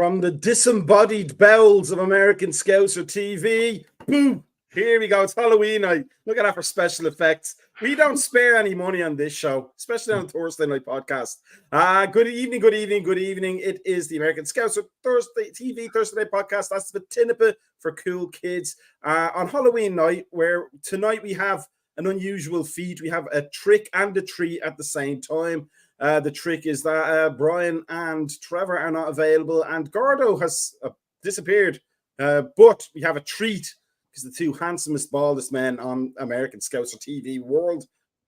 From the disembodied bowels of American Scouser TV, boom, here we go. It's Halloween night. Look at that for special effects. We don't spare any money on this show, especially on a Thursday night podcast. Good evening, good evening, good evening. It is the American Scouser Thursday night podcast. That's the Tinnipa for cool kids on Halloween night, where tonight we have an unusual feat. We have a trick and a treat at the same time. The trick is that Brian and Trevor are not available, and Gordo has disappeared. But we have a treat because the two handsomest, baldest men on American Scouser TV world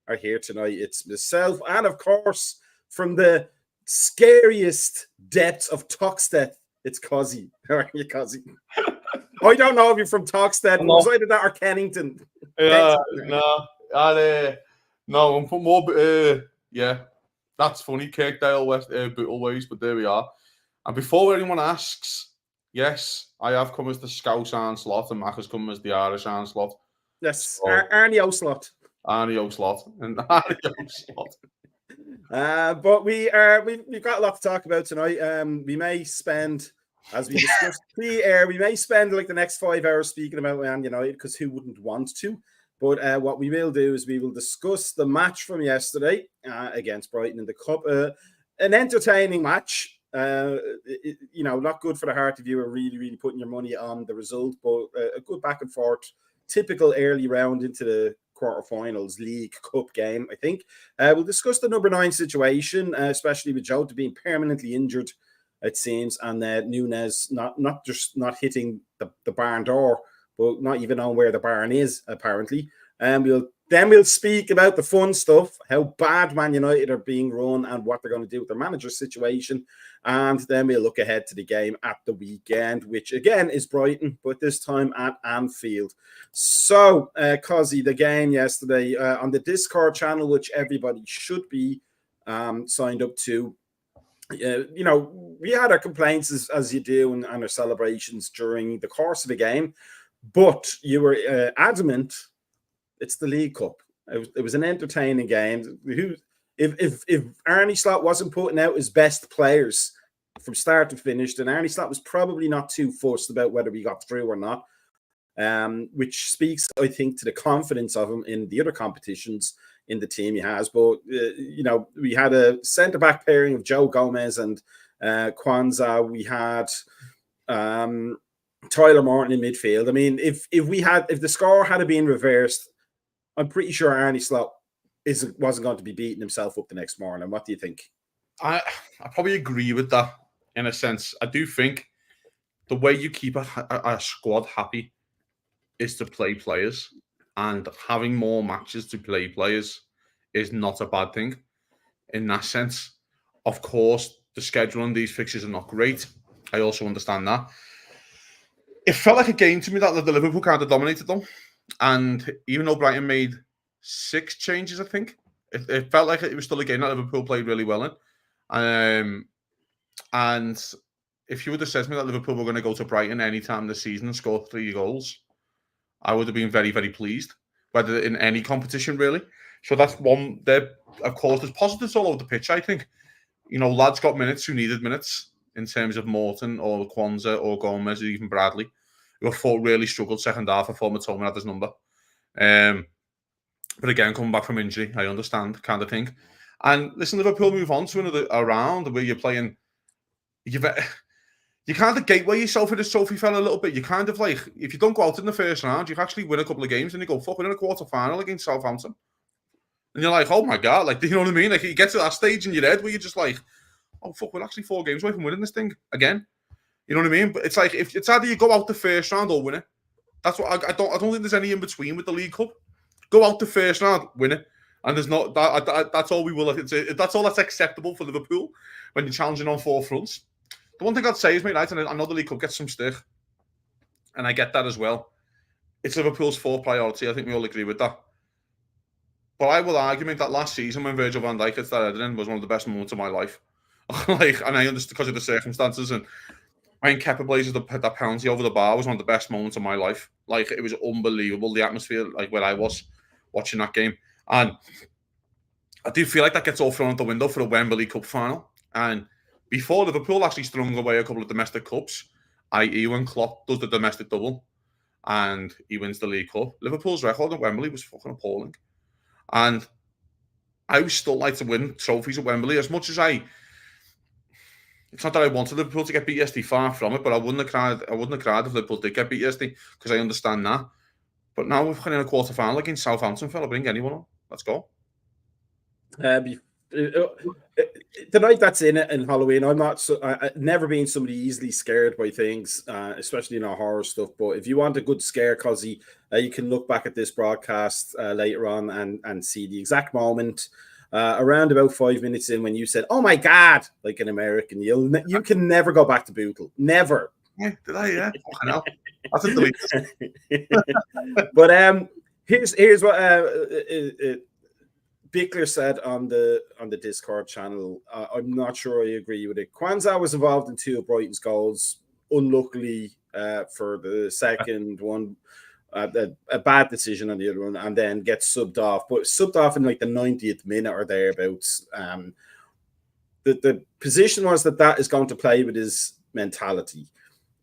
are here tonight. It's myself, and of course, from the scariest depths of Toxteth, it's Cozzy. How are you, Cozzy? I don't know if you're from Toxteth. It was either that or Kennington. No, I'm from more. Yeah. That's funny, Kirkdale, West Bootle ways, but there we are. And before anyone asks, yes, I have come as the Scouse Anslot, and Macka's come as the Irish Anslot. Yes, so, Arnie O'Slot. Arnie O'Slot. And Arnie O'Slot. But we've got a lot to talk about tonight. We may spend, as we discussed pre-air, we may spend like the next 5 hours speaking about Man United, because who wouldn't want to? But what we will do is we will discuss the match from yesterday against Brighton in the Cup. An entertaining match. Not good for the heart if you were really, really putting your money on the result, but a good back and forth, typical early round into the quarterfinals League Cup game, I think. We'll discuss the number 9 situation, especially with Jota being permanently injured, it seems, and Nunes not just not hitting the barn door, but not even on where the barn is, apparently. And we'll speak about the fun stuff, how bad Man United are being run and what they're going to do with their manager situation. And then we'll look ahead to the game at the weekend, which again is Brighton, but this time at Anfield. So, Cozzy, the game yesterday on the Discord channel, which everybody should be signed up to. We had our complaints as you do and our celebrations during the course of the game. But you were adamant it's the League Cup. It was an entertaining game. If Arnie Slot wasn't putting out his best players from start to finish, then Arnie Slot was probably not too fussed about whether we got through or not, which speaks, I think, to the confidence of him in the other competitions in the team he has. But, we had a centre-back pairing of Joe Gomez and Kwanzaa. We had... Tyler Morton in midfield. I mean, if the score had been reversed, I'm pretty sure Arnie Slot wasn't going to be beating himself up the next morning. What do you think? I probably agree with that in a sense. I do think the way you keep a squad happy is to play players, and having more matches to play players is not a bad thing in that sense. Of course, the schedule on these fixtures are not great. I also understand that. It felt like a game to me that the Liverpool kind of dominated them. And even though Brighton made 6 changes, I think, it felt like it was still a game that Liverpool played really well in. And if you would have said to me that Liverpool were going to go to Brighton any time this season and score 3 goals, I would have been very, very pleased, whether in any competition, really. So that's one. Of course, there's positives all over the pitch, I think. Lads got minutes who needed minutes, in terms of Morton or Kwanzaa or Gomez or even Bradley, who I thought really struggled second half. I thought Matoma had his number. But again, coming back from injury, I understand kind of thing. And listen, Liverpool move on to another round where you're playing... You kind of gateway yourself in this trophy fella a little bit. You kind of like, if you don't go out in the first round, you actually win a couple of games and you go, fuck, we're in a quarter-final against Southampton. And you're like, oh my God, like, you know what I mean? Like, you get to that stage in your head where you're just like, oh, fuck, we're actually 4 games away from winning this thing again. You know what I mean? But it's like, if it's either you go out the first round or win it. That's what I don't think there's any in between with the League Cup. Go out the first round, win it. And there's not, that's all we will. That's all that's acceptable for Liverpool when you're challenging on 4 fronts. The one thing I'd say is, mate, right, and I know the League Cup gets some stick, and I get that as well. It's Liverpool's 4th priority. I think we all agree with that. But I will argue, mate, that last season when Virgil van Dijk hit that heading was one of the best moments of my life. And I understand because of the circumstances, and when Kepa blazes that penalty over the bar was one of the best moments of my life. Like, it was unbelievable, the atmosphere, like where I was watching that game. And I do feel like that gets all thrown out the window for the Wembley Cup final. And before Liverpool actually strung away a couple of domestic cups, i.e. when Klopp does the domestic double and he wins the League Cup, Liverpool's record at Wembley was fucking appalling. And I would still like to win trophies at Wembley as much as it's not that I wanted Liverpool to get beat yesterday, far from it, but I wouldn't have cried if Liverpool did get beat yesterday, because I understand that. But now we've got in a quarter final against Southampton, fella, bring anyone on. Let's go. The night that's in it in Halloween, I've never been somebody easily scared by things, especially horror stuff. But if you want a good scare, Cozzy, you can look back at this broadcast later on and see the exact moment. Around about 5 minutes in, when you said, "Oh my God," like an American, you can never go back to Bootle. Never. Yeah, did I? Yeah. I know. That's a delete. But here's what Bickler said on the Discord channel. I'm not sure I agree with it. Kwanzaa was involved in 2 of Brighton's goals. Unluckily for the second one, a bad decision on the other one, and then gets subbed off. But subbed off in like the 90th minute or thereabouts. The position was that is going to play with his mentality.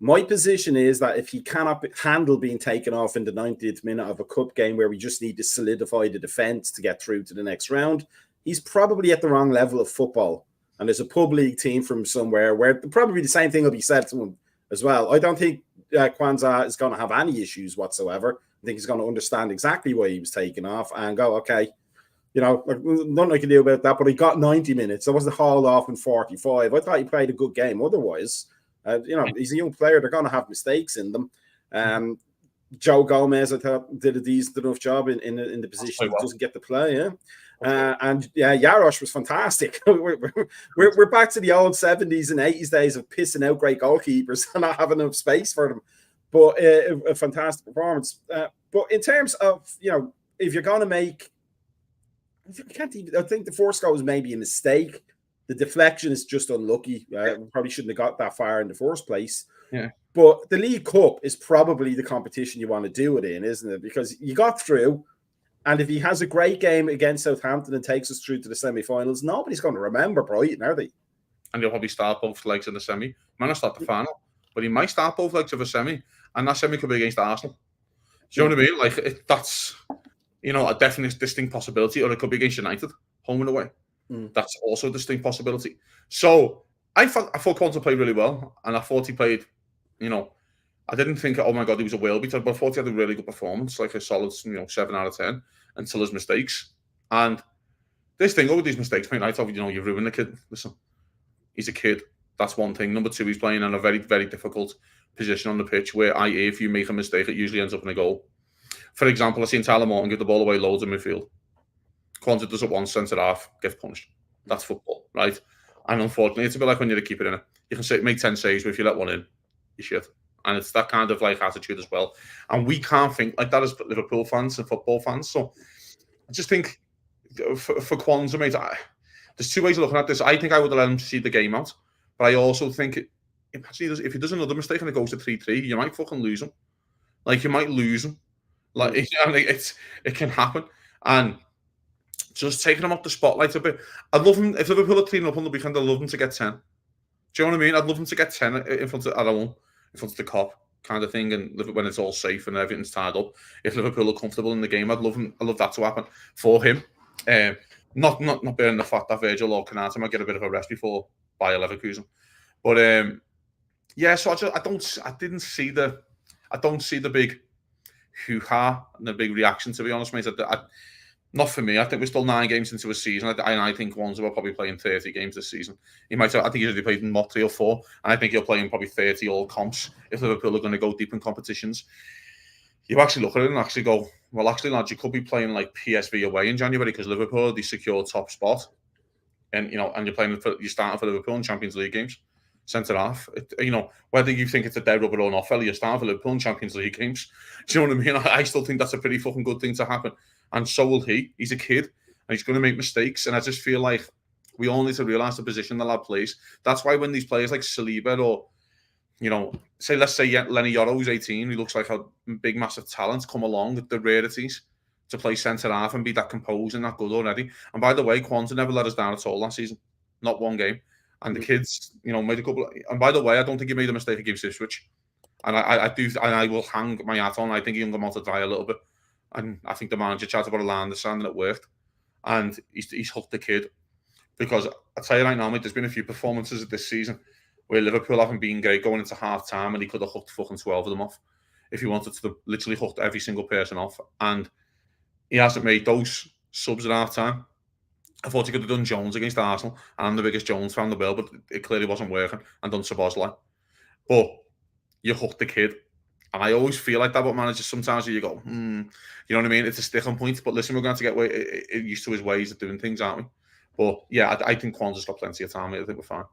My position is that if he cannot handle being taken off in the 90th minute of a cup game where we just need to solidify the defence to get through to the next round, he's probably at the wrong level of football. And there's a pub league team from somewhere where probably the same thing will be said to him as well. I don't think Kwanzaa is going to have any issues whatsoever. I think he's going to understand exactly why he was taken off and go, okay, nothing I can do about that, but he got 90 minutes. I wasn't hauled off in 45. I thought he played a good game otherwise. He's a young player. They're going to have mistakes in them. Joe Gomez, I thought, did a decent enough job in the position. He doesn't get to play, and Jarosz was fantastic. we're back to the old 70s and 80s days of pissing out great goalkeepers and not having enough space for them. But a fantastic performance. But in terms of, if you're going to make, I think the first goal was maybe a mistake. The deflection is just unlucky. Probably shouldn't have got that far in the first place. Yeah. But the League Cup is probably the competition you want to do it in, isn't it? Because you got through, and if he has a great game against Southampton and takes us through to the semi-finals, nobody's going to remember Brighton, are they? And he'll probably start both legs in the semi. He might not start the final, but he might start both legs of a semi, and that semi could be against Arsenal. Do you know what I mean? Like, that's, a definite distinct possibility, or it could be against United, home and away. That's also a distinct possibility. So I thought Kwanzaa played really well, and I thought he played, I didn't think, oh my God, he was a whale beater, but I thought he had a really good performance, like a solid, 7 out of 10, until his mistakes. And this thing, over these mistakes, mate, I thought, you've ruined the kid. Listen, he's a kid. That's one thing. Number 2, he's playing in a very, very difficult position on the pitch where, if you make a mistake, it usually ends up in a goal. For example, I've seen Tyler Morton give the ball away loads in midfield. Kwanzaa does it once, sends it off, gets punished. That's football, right? And unfortunately, it's a bit like when you're a keeper in it. You can make 10 saves, but if you let one in, you shit. And it's that kind of attitude as well. And we can't think like that as Liverpool fans and football fans. So I just think for Kwanzaa, mate, there's 2 ways of looking at this. I think I would have let him see the game out. But I also think, if he does another mistake and it goes to 3-3, you might fucking lose him. You might lose him. It can happen. And just taking him off the spotlight a bit. I'd love him, if Liverpool are 3-0 on the weekend, I'd love him to get 10. Do you know what I mean? I'd love him to get 10 in front of the Kop kind of thing, and when it's all safe and everything's tied up. If Liverpool are comfortable in the game, I'd love that to happen for him. Not bearing the fact that Virgil or Konate might get a bit of a rest before Bayer Leverkusen. But so I don't see the big hoo-ha and the big reaction, to be honest, mate. Not for me. I think we're still 9 games into a season. I think Kwanzaa will probably play in 30 games this season. I think he's already played in 3 or 4, and I think he'll play in probably 30 all comps if Liverpool are going to go deep in competitions. You actually look at it and actually go, well, actually, lads, you could be playing like PSV away in January because Liverpool are the secure top spot, and and you're starting for Liverpool in Champions League games, centre half. Whether you think it's a dead rubber or not, fella, you're starting for Liverpool in Champions League games. Do you know what I mean? I still think that's a pretty fucking good thing to happen. And so will he. He's a kid, and he's going to make mistakes. And I just feel like we all need to realise the position the lad plays. That's why when these players like Saliba or, let's say Lenny Yoro, who's 18, he looks like a big, massive talent, come along with the rarities to play centre-half and be that composed and that good already. And by the way, Kwanzaa never let us down at all last season. Not one game. And the kids, made a couple. And by the way, I don't think he made a mistake against Ipswich. And I do, and I will hang my hat on. I think he hung him out to dry a little bit. And I think the manager tried to put a line in the sand and it worked. And he's hooked the kid. Because I tell you right now, mate, there's been a few performances this season where Liverpool haven't been great going into half time, and he could have hooked fucking 12 of them off if he wanted to. Literally hooked every single person off, and he hasn't made those subs at half time. I thought he could have done Jones against Arsenal, and I'm the biggest Jones fan in the world, but it clearly wasn't working, and done Szoboszlai. But you hooked the kid, and I always feel like that about managers. Sometimes you go, you know what I mean? It's a sticking point, but listen, we're going to get used to his ways of doing things, aren't we? But yeah, I think Kwanzaa's got plenty of time. I think we're fine.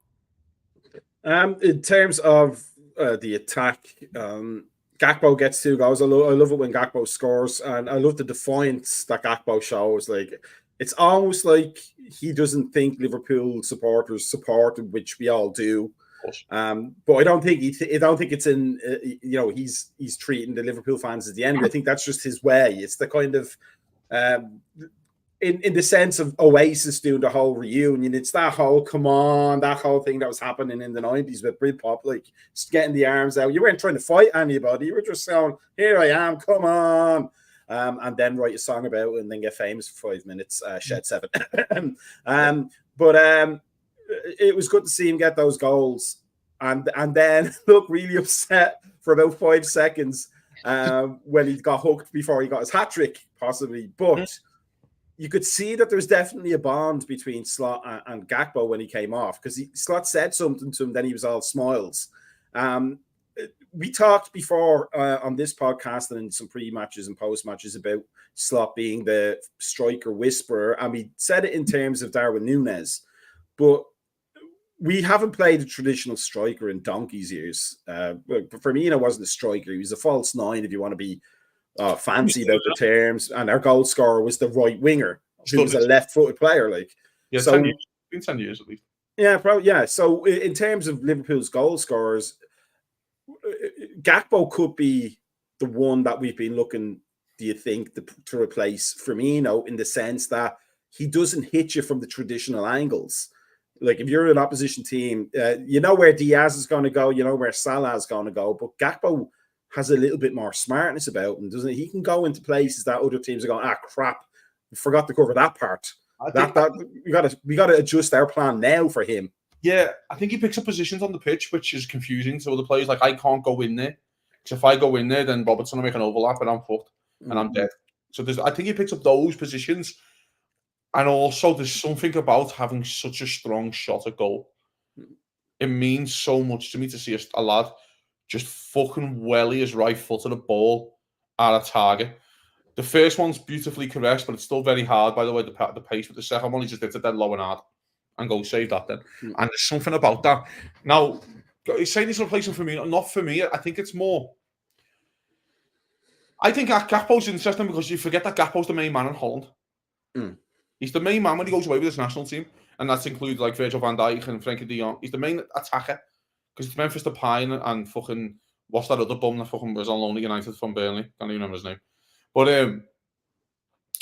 In terms of the attack, Gakpo gets 2 goals. I love it when Gakpo scores, and I love the defiance that Gakpo shows. Like, it's almost like he doesn't think Liverpool supporters support him, which we all do. But I don't think it's in he's treating the Liverpool fans as the enemy. I think that's just his way. It's the kind of in the sense of Oasis doing the whole reunion, it's that whole that whole thing that was happening in the 90s with Britpop, like just getting the arms out. You weren't trying to fight anybody. You were just saying, here I am, come on. And then write a song about it and then get famous for 5 minutes, Shed 7. But it was good to see him get those goals and then look really upset for about 5 seconds when he got hooked before he got his hat-trick, possibly. But you could see that there's definitely a bond between Slot and Gakpo when he came off, because Slot said something to him, then he was all smiles. We talked before on this podcast and in some pre-matches and post-matches about Slot being the striker whisperer, and we said it in terms of Darwin Núñez, but we haven't played a traditional striker in donkey's years. Firmino wasn't a striker. He was a false 9, if you want to be fancy about the terms, and our goal scorer was the right winger, who was a left-footed player. Like, yeah, so 10 years. Been 10 years at least. Yeah, probably. Yeah. So in terms of Liverpool's goal scorers, Gakpo could be the one that we've been looking, do you think, to replace Firmino, in the sense that he doesn't hit you from the traditional angles. Like, if you're an opposition team, you know where Diaz is going to go, you know where Salah is going to go, but Gakpo has a little bit more smartness about him, doesn't he? He can go into places that other teams are going, crap, we forgot to cover that part. We got to adjust our plan now for him. Yeah, I think he picks up positions on the pitch, which is confusing to other players. Like, I can't go in there, because if I go in there, then Robert's going to make an overlap and I'm fucked and I'm dead. So I think he picks up those positions. And also, there's something about having such a strong shot at goal. It means so much to me to see a lad just fucking welly his right foot at a ball at a target. The first one's beautifully caressed, but it's still very hard, by the way, the pace. But the second one, he just hits it dead low and hard and go save that then. And there's something about that. Now, he's saying he's replacing for me. Not for me. I think it's more. I think Gakpo's interesting because you forget that Gakpo's the main man in Holland. He's the main man when he goes away with his national team. And that's included like Virgil van Dijk and Frenkie de Jong. He's the main attacker. Because it's Memphis Depay and fucking, what's that other bum that fucking was on loan at United from Burnley? Can't even remember his name. But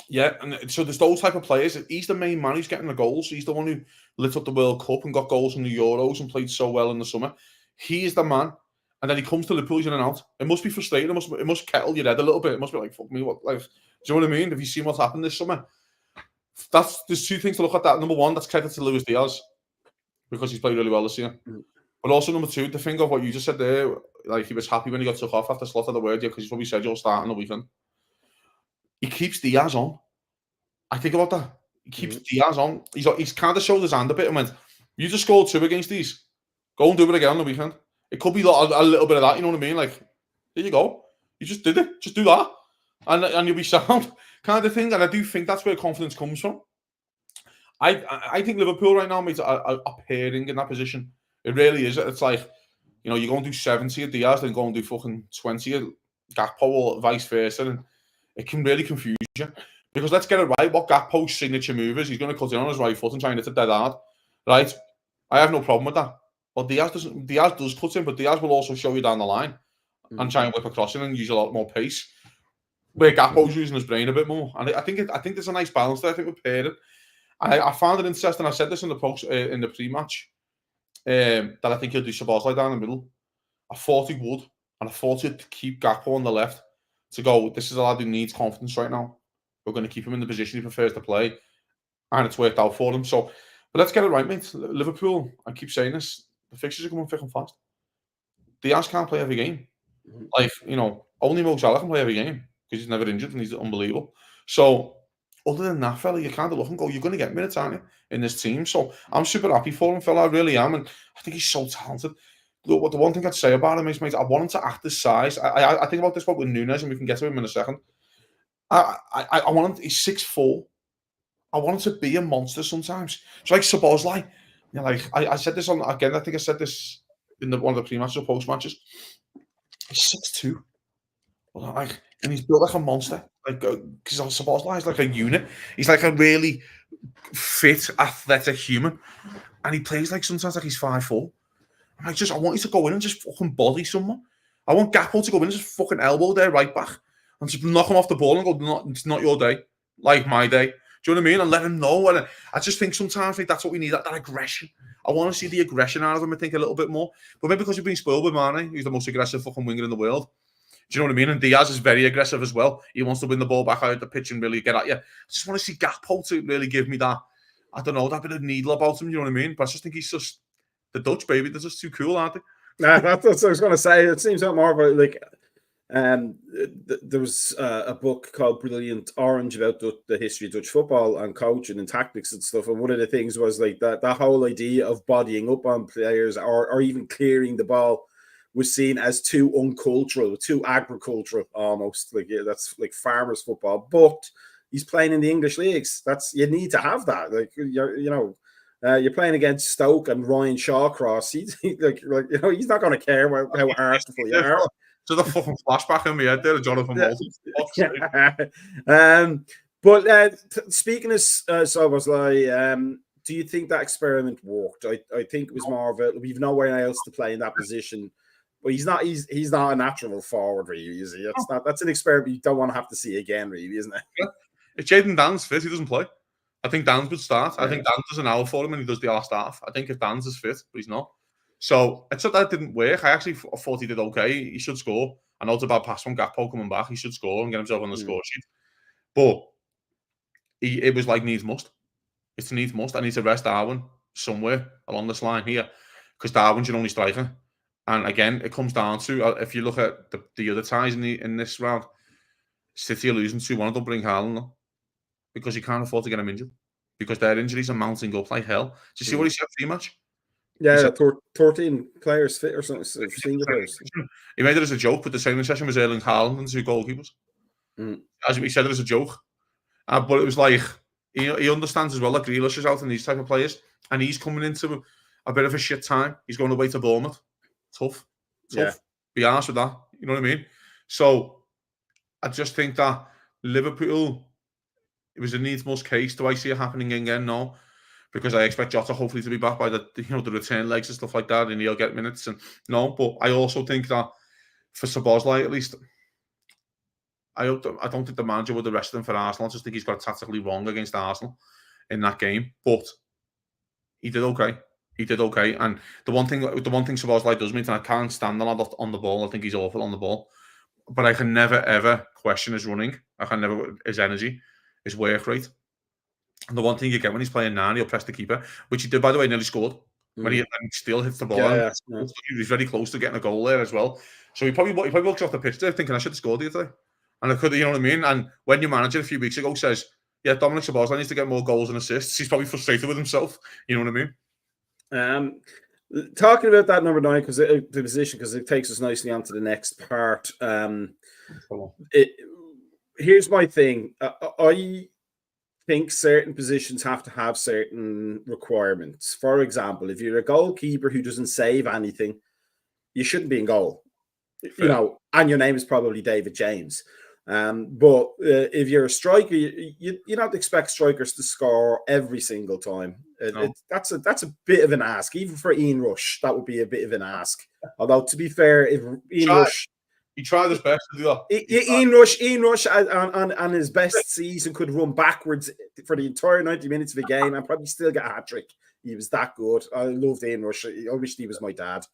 yeah, and so there's those type of players. He's the main man who's getting the goals. He's the one who lit up the World Cup and got goals in the Euros and played so well in the summer. He's the man. And then he comes to Liverpool, he's in and out. It must be frustrating. It must kettle your head a little bit. It must be like, fuck me, what? Like, do you know what I mean? Have you seen what's happened this summer? There's 2 things to look at that. Number 1, that's credit to Luis Diaz, because he's played really well this year. But also, number 2, the thing of what you just said there, like, he was happy when he got took off after Slot of the word, because he's probably said you'll start on the weekend. He keeps Diaz on. I think about that. He keeps Diaz on. He's kind of showed his hand a bit and went, you just scored 2 against these. Go and do it again on the weekend. It could be a little bit of that, you know what I mean? Like, there you go. You just did it. Just do that. And you'll be sound, kind of thing. And I do think that's where confidence comes from. I think Liverpool right now, mate, are pairing in that position. It really is. It's like, you know, you're going to do 70 at Diaz, then go and do fucking 20 at Gakpo or vice versa. And it can really confuse you. Because let's get it right. What Gakpo's signature move is, he's going to cut in on his right foot and try and hit it dead hard. Right? I have no problem with that. But Diaz does cut in, but Diaz will also show you down the line and try and whip across it and use a lot more pace. Where Gakpo's using his brain a bit more. And I think there's a nice balance there. I think we're pairing. I found it interesting. I said this in the pre-match. that I think he'll do Szoboszlai down the middle. I thought he would, and I thought he'd keep Gakpo on the left to go, this is a lad who needs confidence right now. We're going to keep him in the position he prefers to play, and it's worked out for him. So, but let's get it right, mate. Liverpool, I keep saying this, the fixtures are coming thick and fast. Diaz can't play every game. Like, only Mo Salah can play every game because he's never injured and he's unbelievable. So, other than that, fella, you kind of look and go, you're going to get minutes, aren't you, in this team? So, I'm super happy for him, fella. I really am. And I think he's so talented. The one thing I'd say about him is, mate, I want him to act his size. I think about this one with Nunes, and we can get to him in a second. I want him, he's 6'4". I want him to be a monster sometimes. It's like Szoboszlai. I said this on, again, I think I said this in one of the pre-matches or post-matches. He's 6'2". And he's built like a monster. Because Szoboszlai is like a unit. He's like a really fit, athletic human. And he plays like sometimes like he's 5'4". I want you to go in and just fucking body someone. I want Gakpo to go in and just fucking elbow their right back and just knock him off the ball and go, it's not your day, like my day. Do you know what I mean? And let him know. And I just think sometimes that's what we need, that aggression. I want to see the aggression out of him, I think, a little bit more. But maybe because we've been spoiled with Mane, who's the most aggressive fucking winger in the world. Do you know what I mean? And Diaz is very aggressive as well. He wants to win the ball back out the pitch and really get at you. I just want to see Gakpo to really give me that, I don't know, that bit of needle about him, you know what I mean? But I just think he's just the Dutch, baby. They're just too cool, aren't they? Nah, that's what I was going to say. It seems like more about like there was a book called Brilliant Orange about the history of Dutch football and coaching and tactics and stuff. And one of the things was like that whole idea of bodying up on players or even clearing the ball was seen as too uncultural, too agricultural almost. Like, yeah, that's like farmers football. But he's playing in the English leagues. You need to have that. Like, you're playing against Stoke and Ryan Shawcross. He's not going to care how artful you are. So the fucking flashback in my head there, Jonathan Moulton. But speaking of Szoboszlai, do you think that experiment worked? I think it was more of a, we've nowhere else to play in that position. But he's not a natural forward, really, is he? That's an experiment you don't want to have to see again, really, isn't it? Yeah. If Jaden Dan's fit, he doesn't play. I think Dan's would start. Yeah. I think Dan does an hour for him and he does the last half. I think if Dan's is fit, but he's not. So it's not that it didn't work. I actually thought he did okay. He should score. I know it's a bad pass from Gakpo coming back. He should score and get himself on the score sheet. But it was like needs must. It's needs must. I need to rest Darwin somewhere along this line here because Darwin's your only striker. And again, it comes down to, if you look at the other ties in this round, City are losing 2-1. Don't bring Haaland on because you can't afford to get him injured because their injuries are mounting up like hell. Did you see what he said pre-match? Yeah, 13 players fit or something. Senior players. He made it as a joke, but the training session was Erling Haaland and 2 goalkeepers. As he said it as a joke. But it was like, he understands as well that Grealish is out and these type of players, and he's coming into a bit of a shit time. He's going away to Bournemouth. Tough. Yeah. Be honest with that. You know what I mean? So I just think that Liverpool, it was a needs must case. Do I see it happening again? No. Because I expect Jota hopefully to be back by the return legs and stuff like that, and he'll get minutes. And no, but I also think that for Szoboszlai at least, I don't think the manager would arrest him for Arsenal. I just think he's got tactically wrong against Arsenal in that game. But he did okay. He did okay. And the one thing Szoboszlai does mean, and I can't stand a lot on the ball. I think he's awful on the ball. But I can never, ever question his running. I can never, his energy, his work rate. And the one thing you get when he's playing 9, he'll press the keeper, which he did, by the way, nearly scored. When he still hits the ball. Yeah. He was very close to getting a goal there as well. So he probably walks off the pitch there thinking, I should have scored the other day. And I could, you know what I mean? And when your manager a few weeks ago says, yeah, Dominic Szoboszlai needs to get more goals and assists, he's probably frustrated with himself. You know what I mean? Talking about that number 9, because the position, because it takes us nicely on to the next part. Here's my thing. I think certain positions have to have certain requirements. For example, if you're a goalkeeper who doesn't save anything, you shouldn't be in goal. Fair. And your name is probably David James. But if you're a striker, you don't expect strikers to score every single time. No. That's a bit of an ask. Even for Ian Rush, that would be a bit of an ask. Although, to be fair, if Ian Rush... He tried his best to do that. Ian Rush on his best season could run backwards for the entire 90 minutes of the game and probably still get a hat-trick. He was that good. I loved Ian Rush. I wished he was my dad.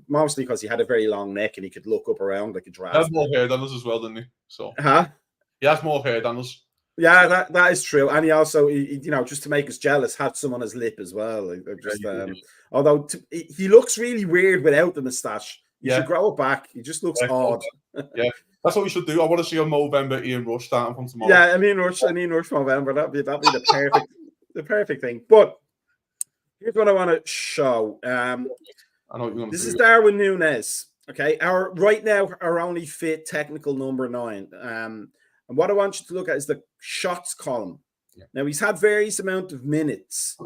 Mostly because he had a very long neck and he could look up around like a giraffe. He has more hair than us as well, doesn't he? So he has more hair than us. Yeah, that is true. And he also, just to make us jealous, had some on his lip as well. Although he looks really weird without the moustache. You should grow it back. He just looks odd. Yeah, that's what we should do. I want to see a Movember Ian Rush starting from tomorrow. Yeah, Ian Rush Movember. That'd be the perfect thing. But here's what I want to show. I know what you're going to This is Darwin Núñez. Okay, right now our only fit technical number 9. And what I want you to look at is the shots column. Yeah. Now he's had various amount of minutes,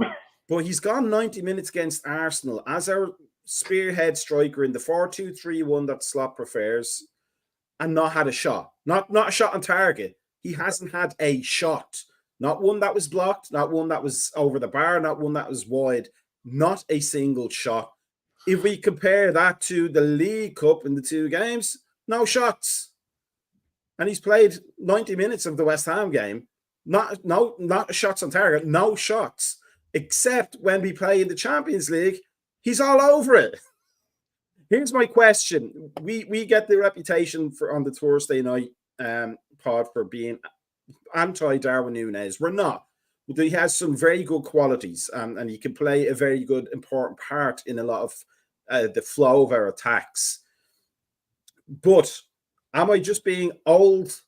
but he's gone 90 minutes against Arsenal as our spearhead striker in the 4-2-3-1 that Slot prefers, and not had a shot. Not a shot on target. He hasn't had a shot. Not one that was blocked, not one that was over the bar, not one that was wide. Not a single shot. If we compare that to the League Cup in the 2 games, no shots. And he's played 90 minutes of the West Ham game. Not shots on target, no shots. Except when we play in the Champions League, he's all over it. Here's my question. We get the reputation on the Thursday night pod for being anti-Darwin Núñez. We're not. But he has some very good qualities, and he can play a very good, important part in a lot of the flow of our attacks. But am I just being old,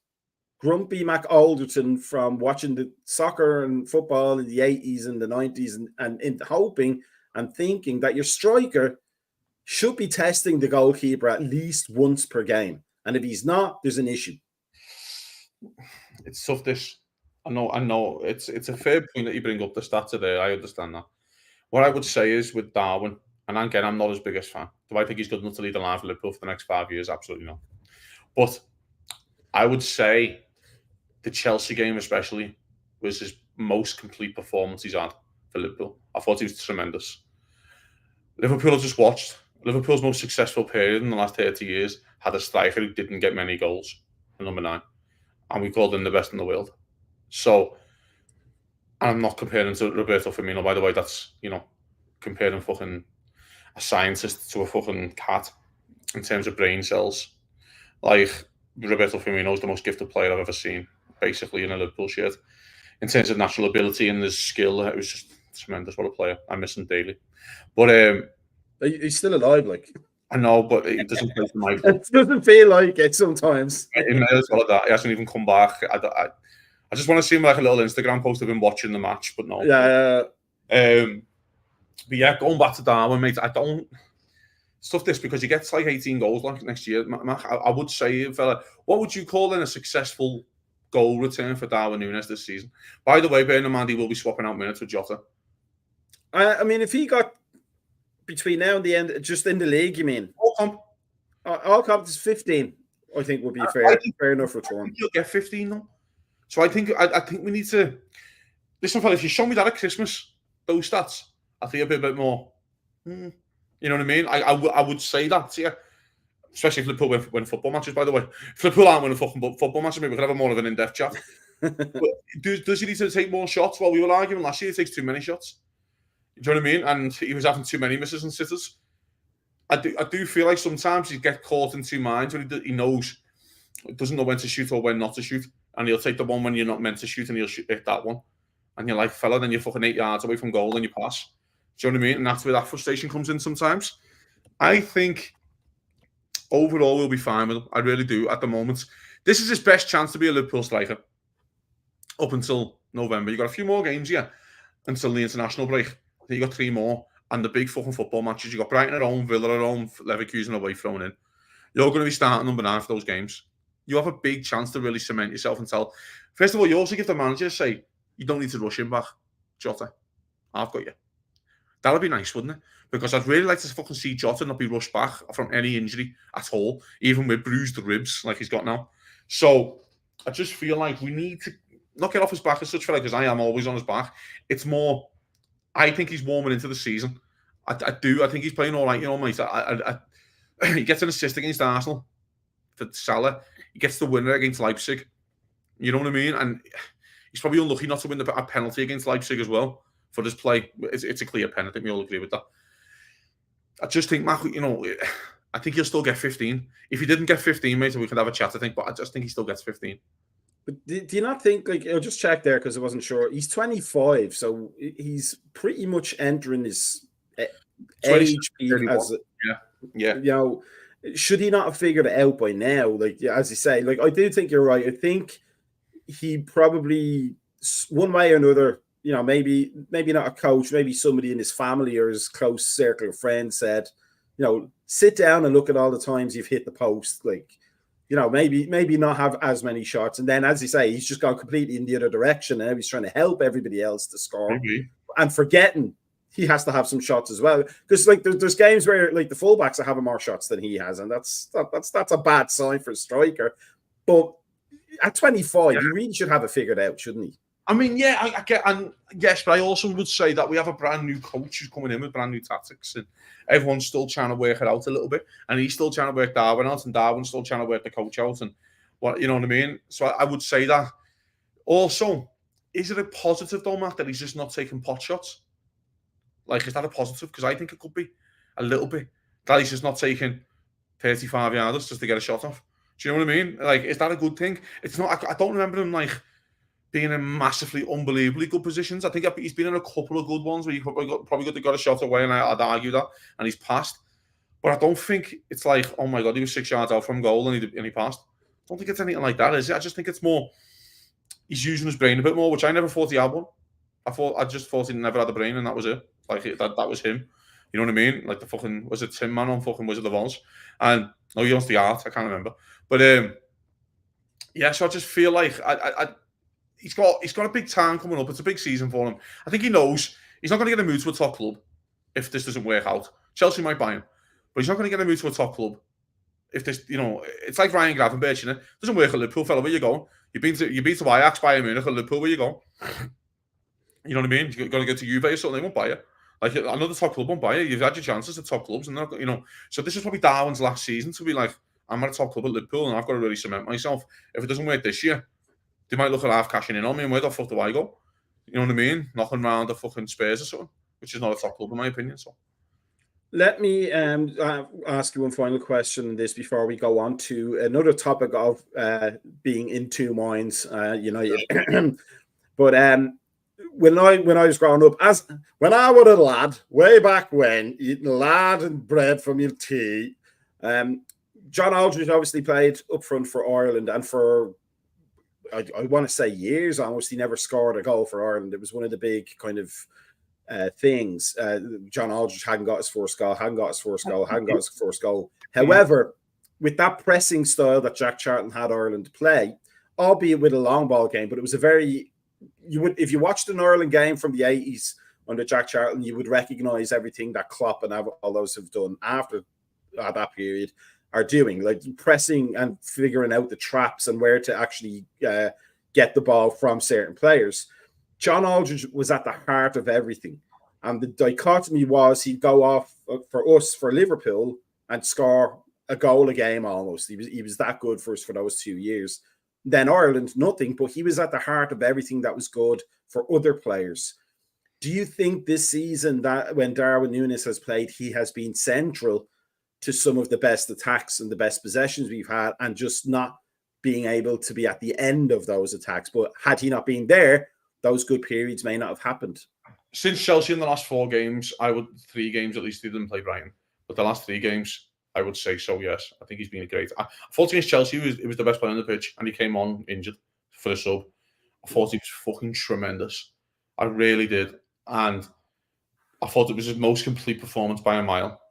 grumpy Mac Alderton from watching the soccer and football in the 80s and the 90s and in hoping and thinking that your striker should be testing the goalkeeper at least once per game? And if he's not, there's an issue. It's tough, this. I know. It's a fair point that you bring up the stats today. I understand that. What I would say is with Darwin, and again, I'm not his biggest fan. Do I think he's good enough to lead the line for Liverpool for the next 5 years? Absolutely not. But I would say the Chelsea game especially was his most complete performance he's had for Liverpool. I thought he was tremendous. Liverpool have just watched. Liverpool's most successful period in the last 30 years had a striker who didn't get many goals, number 9. And we called him the best in the world. So, I'm not comparing to Roberto Firmino, by the way. That's, comparing fucking a scientist to a fucking cat in terms of brain cells. Like, Roberto Firmino is the most gifted player I've ever seen, basically, in a Liverpool shirt. In terms of natural ability and his skill, it was just tremendous. What a player. I miss him daily. But he's still alive, like. I know, but it doesn't feel my It doesn't feel like it sometimes. It may as well that. He hasn't even come back. I just want to see him like a little Instagram post of him watching the match, but no. Yeah. But yeah, going back to Darwin, mate, I don't stuff this because he gets like 18 goals like next year. I would say, fella, what would you call then a successful goal return for Darwin Núñez this season? By the way, bearing in mind he will be swapping out minutes with Jota. I mean, if he got between now and the end, just in the league, you mean? All comp is 15. I think would be fair enough return. You'll get 15 though. So I think we need to listen, fella. If you show me that at Christmas, those stats, I think a bit more. You know what I mean? I would say that to you, especially if Liverpool win football matches. By the way, if Liverpool aren't winning fucking football matches, maybe we could have more of an in-depth chat. But does he need to take more shots? Well, we were arguing last year he takes too many shots. Do you know what I mean? And he was having too many misses and sitters. I do feel like sometimes he gets caught in two minds when he doesn't know when to shoot or when not to shoot, and he'll take the one when you're not meant to shoot and he'll hit that one, and you're like, fella, then you're fucking 8 yards away from goal and you pass. Do you know what I mean? And that's where that frustration comes in sometimes. I think overall we'll be fine with him. I really do. At the moment, this is his best chance to be a Liverpool striker up until November. You've got a few more games here until the international break. You got 3 more, and the big fucking football matches. You got Brighton at home, Villa at home, Leverkusen away thrown in. You're going to be starting number 9 for those games. You have a big chance to really cement yourself and tell. First of all, you also give the manager say you don't need to rush him back, Jota. I've got you. That'd be nice, wouldn't it? Because I'd really like to fucking see Jota not be rushed back from any injury at all, even with bruised ribs like he's got now. So I just feel like we need to not get off his back as such, because I am always on his back. It's more. I think he's warming into the season. I do. I think he's playing all right, mate. He gets an assist against Arsenal for Salah. He gets the winner against Leipzig. You know what I mean? And he's probably unlucky not to win a penalty against Leipzig as well. for his play. It's a clear pen. I think we all agree with that. I just think, Macka, I think he'll still get 15. If he didn't get 15, mate, we could have a chat, I think, but I just think he still gets 15. But do you not think, I'll just check there because I wasn't sure. He's 25, so he's pretty much entering his age peak as yeah. Should he not have figured it out by now? As you say, I do think you're right. I think he probably, one way or another, maybe not a coach, maybe somebody in his family or his close circle of friends said, sit down and look at all the times you've hit the post. Maybe not have as many shots. And then, as you say, he's just gone completely in the other direction. And now he's trying to help everybody else to score and forgetting he has to have some shots as well. Because there's games where the fullbacks are having more shots than he has. And that's a bad sign for a striker. But at 25, he really should have it figured out, shouldn't he? I mean, yeah, I get, and yes, but I also would say that we have a brand new coach who's coming in with brand new tactics, and everyone's still trying to work it out a little bit, and he's still trying to work Darwin out, and Darwin's still trying to work the coach out, and what I mean. So I would say that. Also, is it a positive though, Matt, that he's just not taking pot shots? Is that a positive? Because I think it could be a little bit that he's just not taking 35 yarders just to get a shot off. Do you know what I mean? Is that a good thing? It's not. I don't remember him being in massively, unbelievably good positions. I think he's been in a couple of good ones where he probably got a shot away, and I'd argue that, and he's passed. But I don't think it's oh my God, he was 6 yards out from goal and he passed. I don't think it's anything like that, is it? I just think it's more, he's using his brain a bit more, which I never thought he had one. I just thought he never had a brain, and that was it. That was him. You know what I mean? The fucking, was it Tin Man on fucking Wizard of Oz? And no, he owns the art. I can't remember. But yeah, so I just feel he's got a big time coming up. It's a big season for him. I think he knows he's not going to get a move to a top club if this doesn't work out. Chelsea might buy him, but he's not going to get a move to a top club if this, it's like Ryan Gravenberch, doesn't work at Liverpool, fella. Where you going? You beat to Ajax, Bayern Munich, at Liverpool. Where you going? You know what I mean? You've got to go to Juve or something. They won't buy you. Another top club won't buy you. You've had your chances at top clubs, and they're not, So this is probably Darwin's last season to be I'm at a top club at Liverpool, and I've got to really cement myself. If it doesn't work this year, they might look at half cashing in on me, and where the fuck do I go? You know what I mean? Knocking around the fucking Spurs or something, which is not a top club in my opinion. So, let me ask you one final question on this before we go on to another topic of being in two minds, United. But when I was growing up, when I was a lad, way back when, eating lard and bread from your tea, John Aldridge obviously played up front for Ireland, and for I want to say years almost, he never scored a goal for Ireland. It was one of the big kind of things. John Aldridge hadn't got his first goal. However, with that pressing style that Jack Charlton had Ireland play, albeit with a long ball game, but it was a very, if you watched an Ireland game from the 80s under Jack Charlton, you would recognise everything that Klopp and all those have done after that period are doing, pressing and figuring out the traps and where to actually get the ball from certain players. John Aldridge was at the heart of everything. And the dichotomy was he'd go off for Liverpool and score a goal a game almost. He was that good for us for those 2 years. Then Ireland, nothing, but he was at the heart of everything that was good for other players. Do you think this season, that when Darwin Núñez has played, he has been central to some of the best attacks and the best possessions we've had, and just not being able to be at the end of those attacks? But had he not been there, those good periods may not have happened. Since Chelsea in the last 4 games, 3 games at least, he didn't play Brighton. But the last 3 games, I would say so, yes. I think he's been great. I thought against Chelsea, he was the best player on the pitch, and he came on injured for the sub. I thought he was fucking tremendous. I really did. And I thought it was his most complete performance by a mile.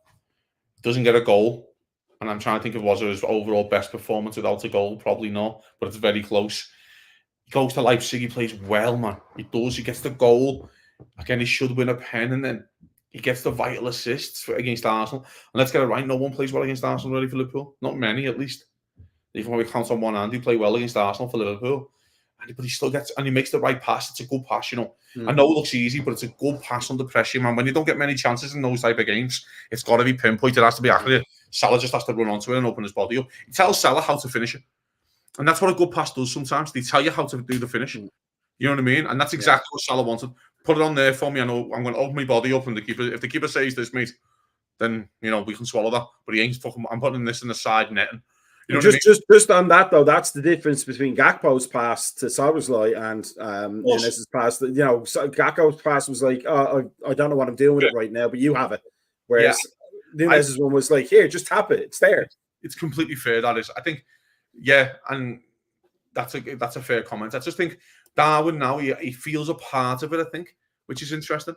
Doesn't get a goal, and I'm trying to think if it was his overall best performance without a goal. Probably not, but it's very close. He goes to Leipzig, he plays well, man. He does. He gets the goal. Again, he should win a pen, and then he gets the vital assists against Arsenal. And let's get it right, no one plays well against Arsenal really for Liverpool. Not many, at least. You can probably count on one hand who play well against Arsenal for Liverpool. But he still gets, and he makes the right pass. It's a good pass, I know it looks easy, but it's a good pass under pressure, man. When you don't get many chances in those type of games, it's got to be pinpointed. It has to be accurate. Salah just has to run onto it and open his body up. He tells Salah how to finish it. And that's what a good pass does sometimes. They tell you how to do the finish. You know what I mean? And that's exactly what Salah wanted. put it on there for me. I know I'm going to open my body up, and if the keeper says this, mate, then we can swallow that. But he ain't fucking. I'm putting this in the side netting. You know just on that though, that's the difference between Gakpo's pass to Szoboszlai and Nunes's pass. Gakpo's pass was like, oh, I don't know what I'm doing with it right now, but you have it. Whereas Nunes's one was like, here, just tap it. It's there. It's completely fair. That is, I think, and that's a fair comment. I just think Darwin now he feels a part of it. I think, which is interesting.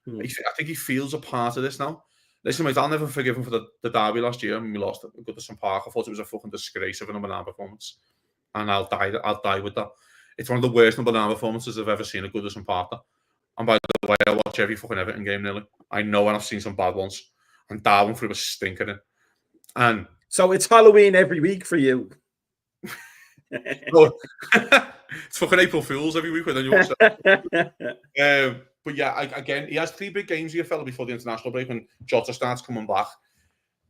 I think he feels a part of this now. Listen, mate, I'll never forgive him for the derby last year when we lost at Goodison Park. I thought it was a fucking disgrace of a number 9 performance, and I'll die with that. It's one of the worst number 9 performances I've ever seen at Goodison Park. And by the way, I watch every fucking Everton game nearly. I know, and I've seen some bad ones. And Darwin threw a stinker in. And so it's Halloween every week for you. It's fucking April Fools every week when you watch that. But yeah, again, he has 3 big games here, fella, before the international break when Jota starts coming back.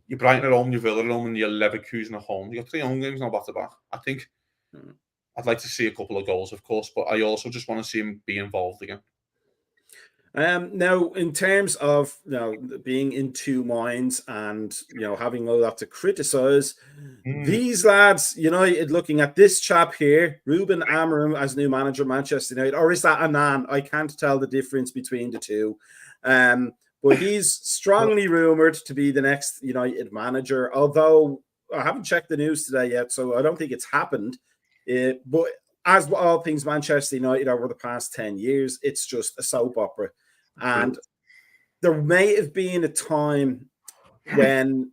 You're Brighton at home, you're Villa at home, and you're Leverkusen at home. You got 3 home games now back to back. I think I'd like to see a couple of goals, of course, but I also just want to see him be involved again. Now, in terms of being in 2 minds and having a lot to criticize, these lads, United, looking at this chap here, Ruben Amorim as new manager of Manchester United, or is that Annan? I can't tell the difference between the two. But he's strongly rumored to be the next United manager, although I haven't checked the news today yet, so I don't think it's happened. But as all things Manchester United over the past 10 years, it's just a soap opera. And there may have been a time when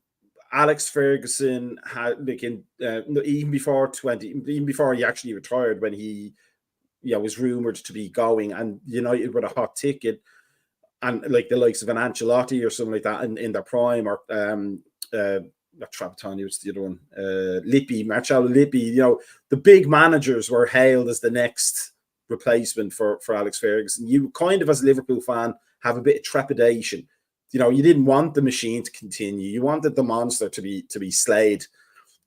Alex Ferguson had, even before he actually retired, when he was rumored to be going, and United were a hot ticket, and like the likes of an Ancelotti or something like that in their prime, or not Trapattoni, was the other one, Marcello Lippi. The big managers were hailed as the next replacement for Alex Ferguson. You kind of, as a Liverpool fan, have a bit of trepidation. You didn't want the machine to continue. You wanted the monster to be slayed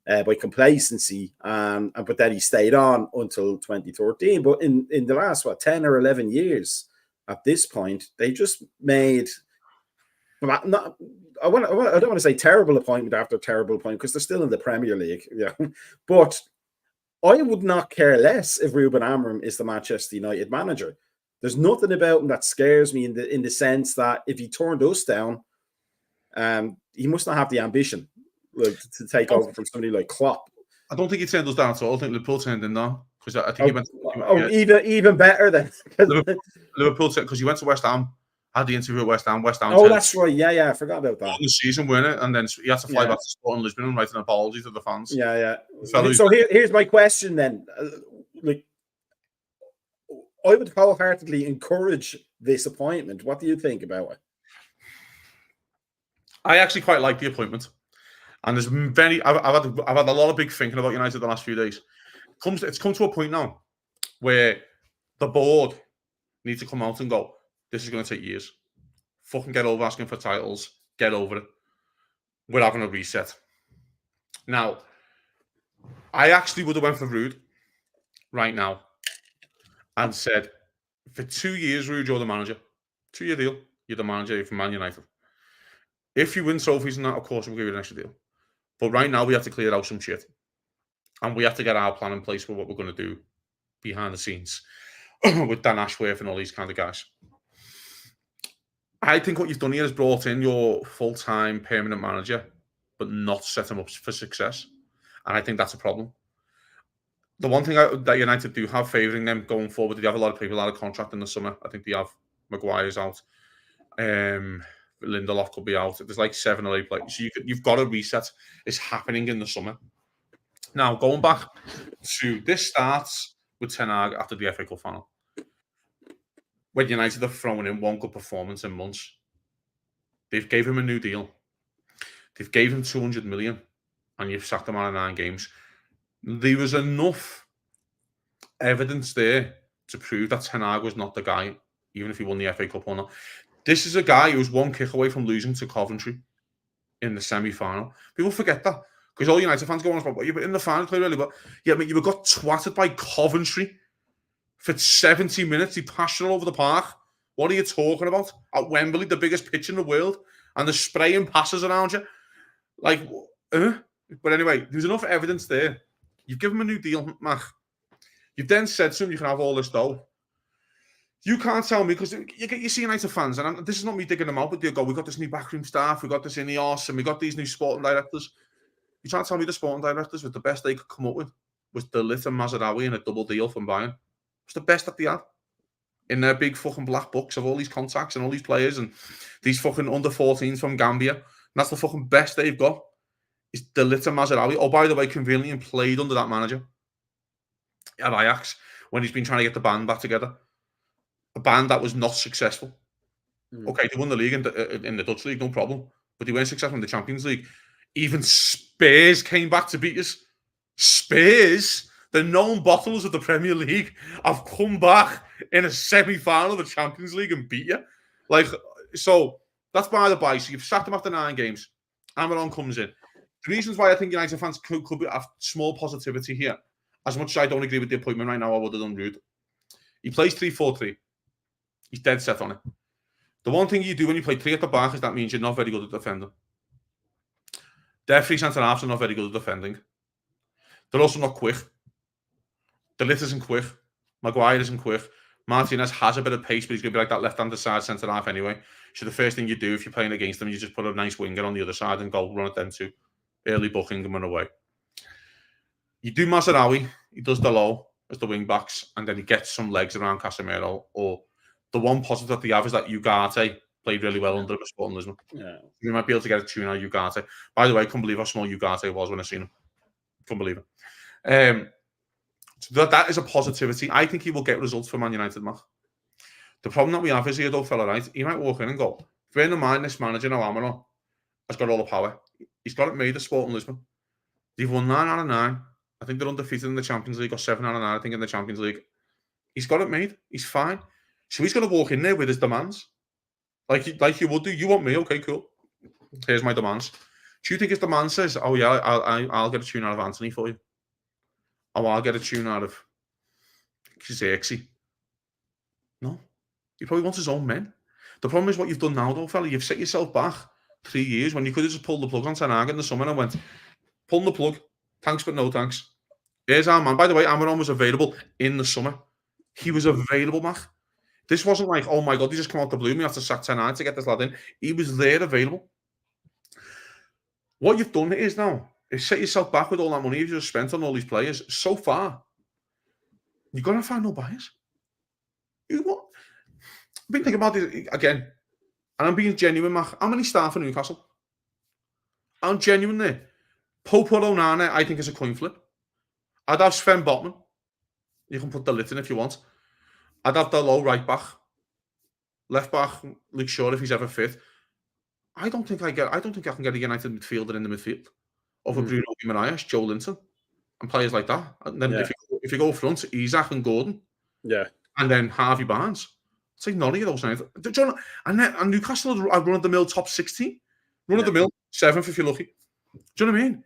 by complacency, but then he stayed on until 2013. But in the last 10 or 11 years, at this point, they just made I don't want to say terrible appointment after terrible appointment, because they're still in the Premier League. But I would not care less if Ruben Amorim is the Manchester United manager. There's nothing about him that scares me in the sense that if he turned us down, he must not have the ambition to take over from somebody like Klopp. I don't think he turned us down at all. I think Liverpool turned him down, because I think even better then. Liverpool, because he went to West Ham. Had the interview at West Ham. Oh, that's right. Yeah, I forgot about that. The season, weren't it? And then he had to fly back to Sporting Lisbon and write an apology to the fans. Yeah. So here's my question then. I would wholeheartedly encourage this appointment. What do you think about it? I actually quite like the appointment, and there's I've had a lot of big thinking about United the last few days. It's come to a point now where the board need to come out and go, this is going to take years. Fucking get over asking for titles. Get over it. We're having a reset. Now, I actually would have went for Ruud right now and said, for 2 years, Ruud, you're the manager. 2-year deal. You're the manager for Man United. If you win trophies and that, of course, we'll give you an extra deal. But right now, we have to clear out some shit. And we have to get our plan in place for what we're going to do behind the scenes with Dan Ashworth and all these kind of guys. I think what you've done here is brought in your full-time permanent manager, but not set him up for success. And I think that's a problem. The one thing that United do have favouring them going forward, they have a lot of people out of contract in the summer. I think they have Maguire's out. Lindelof could be out. There's like 7 or 8 players. So you've got a reset. It's happening in the summer. Now, going back to this starts with Ten Hag after the FA Cup final. When United have thrown in one good performance in months, they've gave him a new deal. They've gave him 200 million, and you've sacked him out of 9 games. There was enough evidence there to prove that Ten Hag was not the guy, even if he won the FA Cup or not. This is a guy who was 1 kick away from losing to Coventry in the semi-final. People forget that, because all United fans go on about, but in the final, play really well. Yeah, but you got twatted by Coventry for 70 minutes. He passed it all over the park What are you talking about? At Wembley, the biggest pitch in the world, and they're spraying passes around you. Like, But anyway, there's enough evidence there. You've given him a new deal, Mac. You've then said to him, you can have all this dough. You can't tell me, because you see United fans, and this is not me digging them out, but they go, we got this new backroom staff, we got this Ineos, and we got these new sporting directors. You can't tell me the sporting directors with the best they could come up with was De Ligt and Mazraoui in a double deal from Bayern. It's the best that they had in their big fucking black books of all these contacts and all these players and these fucking under 14s from Gambia. And that's the fucking best they've got. Is De Ligt and Mazraoui. Oh, by the way, conveniently played under that manager at Ajax when he's been trying to get the band back together. A band that was not successful. Okay, they won the league in the Dutch league, no problem. But they weren't successful in the Champions League. Even Spurs came back to beat us. Spurs, the known bottlers of the Premier League, have come back in a semi-final of the Champions League and beat you. Like, so that's by the by. So you've sacked them after 9 games. Amaron comes in. The reasons why I think United fans could have small positivity here, as much as I don't agree with the appointment right now, I would have done Rude. He plays 3-4-3. He's dead set on it. The one thing you do when you play 3 at the back is that means you're not very good at defending. Their 3 centre-halves are not very good at defending. They're also not quick. De Ligt isn't quick. Maguire isn't quick. Martinez has a bit of pace, but he's going to be like that left-handed side centre-half anyway. So the first thing you do if you're playing against them, you just put a nice winger on the other side and go run at them too. Early booking them away. You do Mazraoui. He does the low as the wing-backs, and then he gets some legs around Casemiro. Or the one positive that they have is that Ugarte played really well under Sporting Lisbon. Yeah. You might be able to get a tune out of Ugarte. By the way, I couldn't believe how small Ugarte was when I seen him. Couldn't believe it. So that is a positivity. I think he will get results for Man United, Matt. The problem that we have is here, though, fella, right? He might walk in and go, bearing in mind this manager now, Amaron, has got all the power. He's got it made at Sporting Lisbon. They've won 9 out of 9. I think they're undefeated in the Champions League, or 7 out of 9, I think, in the Champions League. He's got it made. He's fine. So he's going to walk in there with his demands. Like you would do. You want me? Okay, cool. Here's my demands. Do you think his demand says, oh, yeah, I'll get a tune out of Anthony for you? Oh, I'll get a tune out of Xerxes? No. He probably wants his own men. The problem is what you've done now, though, fella. You've set yourself back 3 years when you could have just pulled the plug on Ten Hag in the summer and went, pull the plug. Thanks, but no thanks. Here's our man. By the way, Amaron was available in the summer. He was available, Mac. This wasn't like, oh my God, he just come out the blue. We have to sack Ten Hag to get this lad in. He was there available. What you've done is now is set yourself back with all that money you've just spent on all these players. So far, you're going to find no buyers. I've been thinking about this again, and I'm being genuine, Mac. How many staff for Newcastle? I'm genuine there. Pope or Onana, I think, is a coin flip. I'd have Sven Botman. You can put the lit in if you want. I'd have the low right back. Left back, Luke Shaw if he's ever fit. I don't think I can get a United midfielder in the midfield over Bruno Guimaraes, Joe Linton, and players like that. And then if you go front, Isaac and Gordon. Yeah. And then Harvey Barnes. It's like none of those names. And Newcastle are run-of-the-mill top 16. Run-of-the-mill, 7th if you're lucky. Do you know what I mean?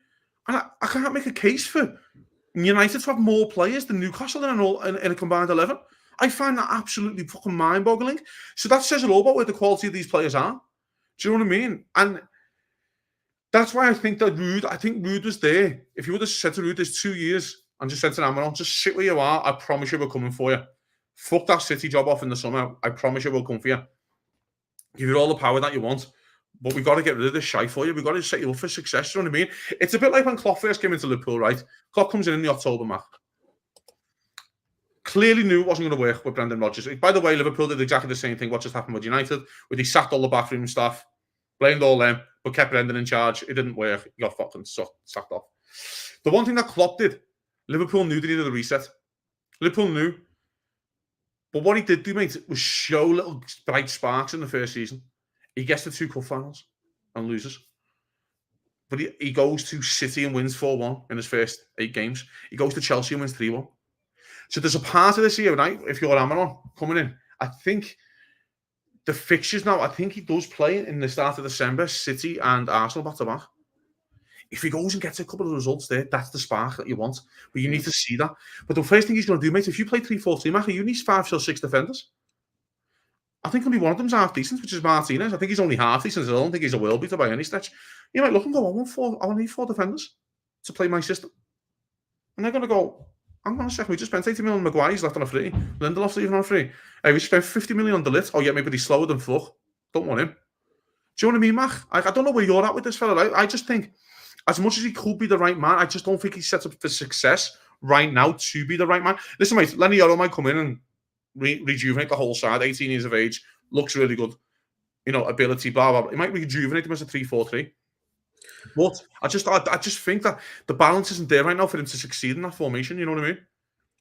And I can't make a case for United to have more players than Newcastle in a combined 11. I find that absolutely fucking mind-boggling. So that says it all about where the quality of these players are. Do you know what I mean? And that's why I think that Rude was there. If you would have said to Rude, there's 2 years, and just said to Amaron, just sit where you are. I promise you we're coming for you. Fuck that City job off in the summer. I promise you we'll come for you. Give you all the power that you want. But we've got to get rid of this shite for you. We've got to set you up for success. You know what I mean? It's a bit like when Klopp first came into Liverpool, right? Klopp comes in the October, Mac. Clearly knew it wasn't going to work with Brendan Rodgers. By the way, Liverpool did exactly the same thing what just happened with United, where they sacked all the backroom staff, blamed all them, but kept Brendan in charge. It didn't work. He got fucking sacked off. The one thing that Klopp did, Liverpool knew they needed a reset. Liverpool knew. But what he did do, mate, was show little bright sparks in the first season. He gets to 2 cup finals and loses. But he goes to City and wins 4-1 in his first 8 games. He goes to Chelsea and wins 3-1. So there's a part of this here, right? If you're Amaron coming in, I think the fixtures now, I think he does play in the start of December, City and Arsenal back to back. If he goes and gets a couple of results there, that's the spark that you want. But you need to see that. But the first thing he's going to do, mate, if you play 3-4-3, Macka, you need 5 or 6 defenders. I think only one of them's half decent, which is Martinez. I think he's only half decent. I don't think he's a world beater by any stretch. You might look and go, I need 4 defenders to play my system. And they're going to go, hang on a second, we just spent 80 million on Maguire, he's left on a free. Lindelof's leaving on a free. Hey, we spent 50 million on Delete. Oh, yeah, maybe he's slower than Fluch. Don't want him. Do you know what I mean, Mac? I don't know where you're at with this fella. I just think, as much as he could be the right man, I just don't think he's set up for success right now to be the right man. Listen, mate, Lenny Yoro might come in and rejuvenate the whole side, 18 years of age, looks really good, ability, blah, blah, blah. It might rejuvenate him as a 3-4-3. But I just think that the balance isn't there right now for him to succeed in that formation, you know what I mean?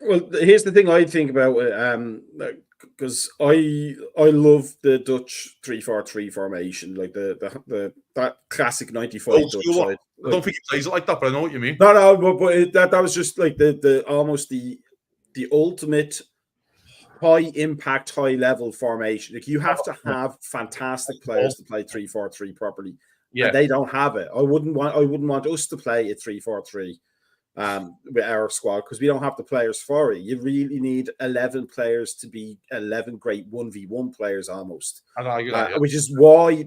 Well, here's the thing I think about it, because I love the Dutch 3-4-3 formation, like that classic 95 Dutch side. I don't think he plays it like that, but I know what you mean. No, but that was just like the almost the ultimate high impact, high level formation. Like you have to have fantastic players to play 3-4-3 properly. Yeah, and they don't have it. I wouldn't want us to play a 3-4-3 with our squad because we don't have the players for it. You really need 11 players to be 11 great 1v1 players almost. Which is why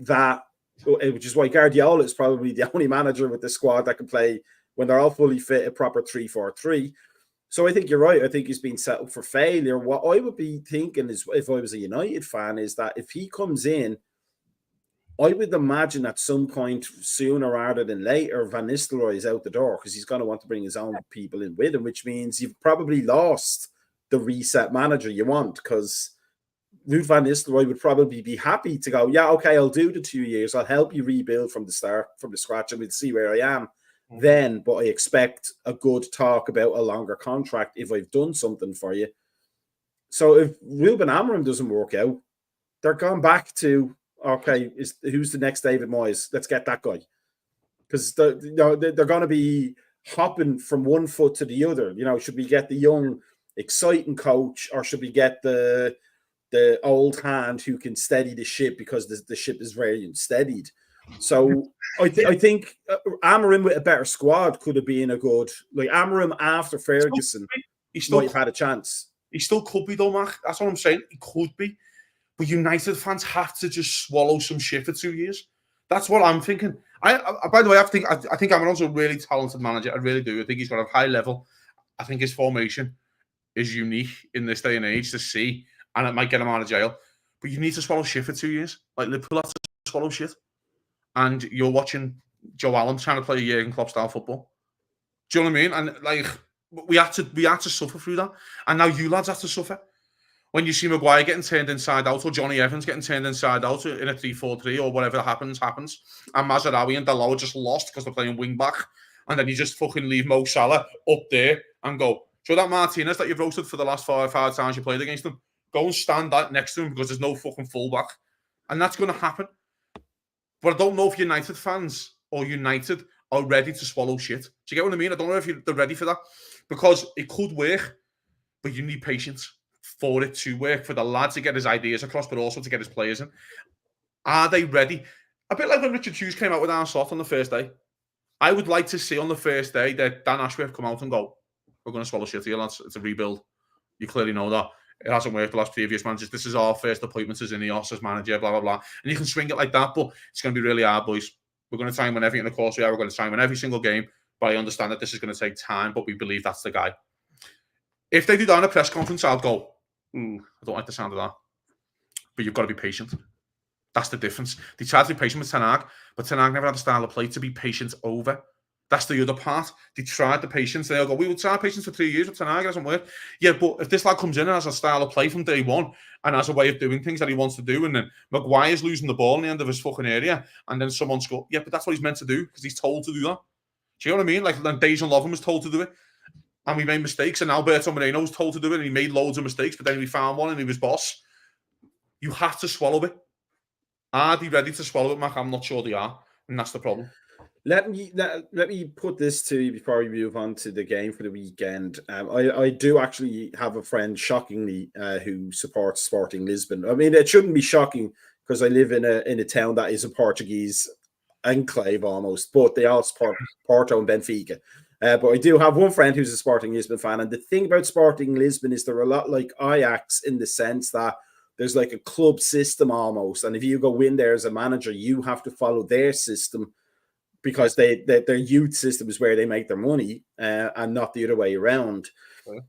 Guardiola is probably the only manager with the squad that can play when they're all fully fit a proper 3-4-3. So I think you're right. I think he's been set up for failure. What I would be thinking is, if I was a United fan, is that if he comes in, I would imagine at some point sooner rather than later, Van Nistelrooy is out the door because he's going to want to bring his own people in with him, which means you've probably lost the reset manager you want because Ruud Van Nistelrooy would probably be happy to go, yeah, okay, I'll do the 2 years. I'll help you rebuild from the start, from the scratch, and we'll see where I am then. But I expect a good talk about a longer contract if I've done something for you. So if Ruben Amorim doesn't work out, they're gone back to, okay, who's the next David Moyes? Let's get that guy. Because they're going to be hopping from one foot to the other. Should we get the young, exciting coach, or should we get the old hand who can steady the ship because the ship is very unsteadied? So I think Amorim with a better squad could have been a good, like Amorim after Ferguson, he might have had a chance. He still could be though, Mac. That's what I'm saying. He could be. But United fans have to just swallow some shit for 2 years. That's what I'm thinking. By the way, I think Amaron's a really talented manager. I really do. I think he's got a high level. I think his formation is unique in this day and age to see, and it might get him out of jail. But you need to swallow shit for 2 years. Like Liverpool have to swallow shit. And you're watching Joe Allen trying to play a Jurgen Klopp style football. Do you know what I mean? And like we had to suffer through that. And now you lads have to suffer. When you see Maguire getting turned inside out, or Johnny Evans getting turned inside out in a 3-4-3, or whatever happens. And Mazraoui and Dalot are just lost because they're playing wing back. And then you just fucking leave Mo Salah up there and go, so that Martinez that you've roasted for the last 5 times you played against him, go and stand that next to him because there's no fucking fullback. And that's going to happen. But I don't know if United fans or United are ready to swallow shit. Do you get what I mean? I don't know if they're ready for that. Because it could work, but you need patience for it to work, for the lad to get his ideas across, but also to get his players in. Are they ready? A bit like when Richard Hughes came out with Arne Slot on the first day. I would like to see on the first day that Dan Ashworth come out and go, we're going to swallow shit here, lads. It's a rebuild. You clearly know that. It hasn't worked the last previous managers. This is our first appointment as Ineos as manager, blah, blah, blah. And you can swing it like that, but it's going to be really hard, boys. We're going to try and win everything. Of course we are. We're going to try and win every single game. But I understand that this is going to take time, but we believe that's the guy. If they do that in a press conference, I'll go, I don't like the sound of that. But you've got to be patient. That's the difference. They tried to be patient with Ten Hag, but Ten Hag never had a style of play to be patient over. That's the other part. They tried the patience. They'll go, we will try patience for 3 years, but Ten Hag doesn't work. Yeah, but if this lad comes in and has a style of play from day one and has a way of doing things that he wants to do, and then Maguire's losing the ball in the end of his fucking area, and then someone scores, yeah, but that's what he's meant to do because he's told to do that. Do you know what I mean? Like then Dejan Lovren was told to do it, and we made mistakes, and Alberto Moreno was told to do it, and he made loads of mistakes, but then we found one and he was boss. You have to swallow it. Are they ready to swallow it, Mac? I'm not sure they are, and that's the problem. Let me put this to you before we move on to the game for the weekend. I do actually have a friend, shockingly, who supports Sporting Lisbon. I mean, it shouldn't be shocking because I live in a town that is a Portuguese enclave almost, but they all support Porto and Benfica. But I do have one friend who's a Sporting Lisbon fan, and the thing about Sporting Lisbon is they're a lot like Ajax in the sense that there's like a club system almost, and if you go in there as a manager, you have to follow their system because their youth system is where they make their money, and not the other way around. Yeah.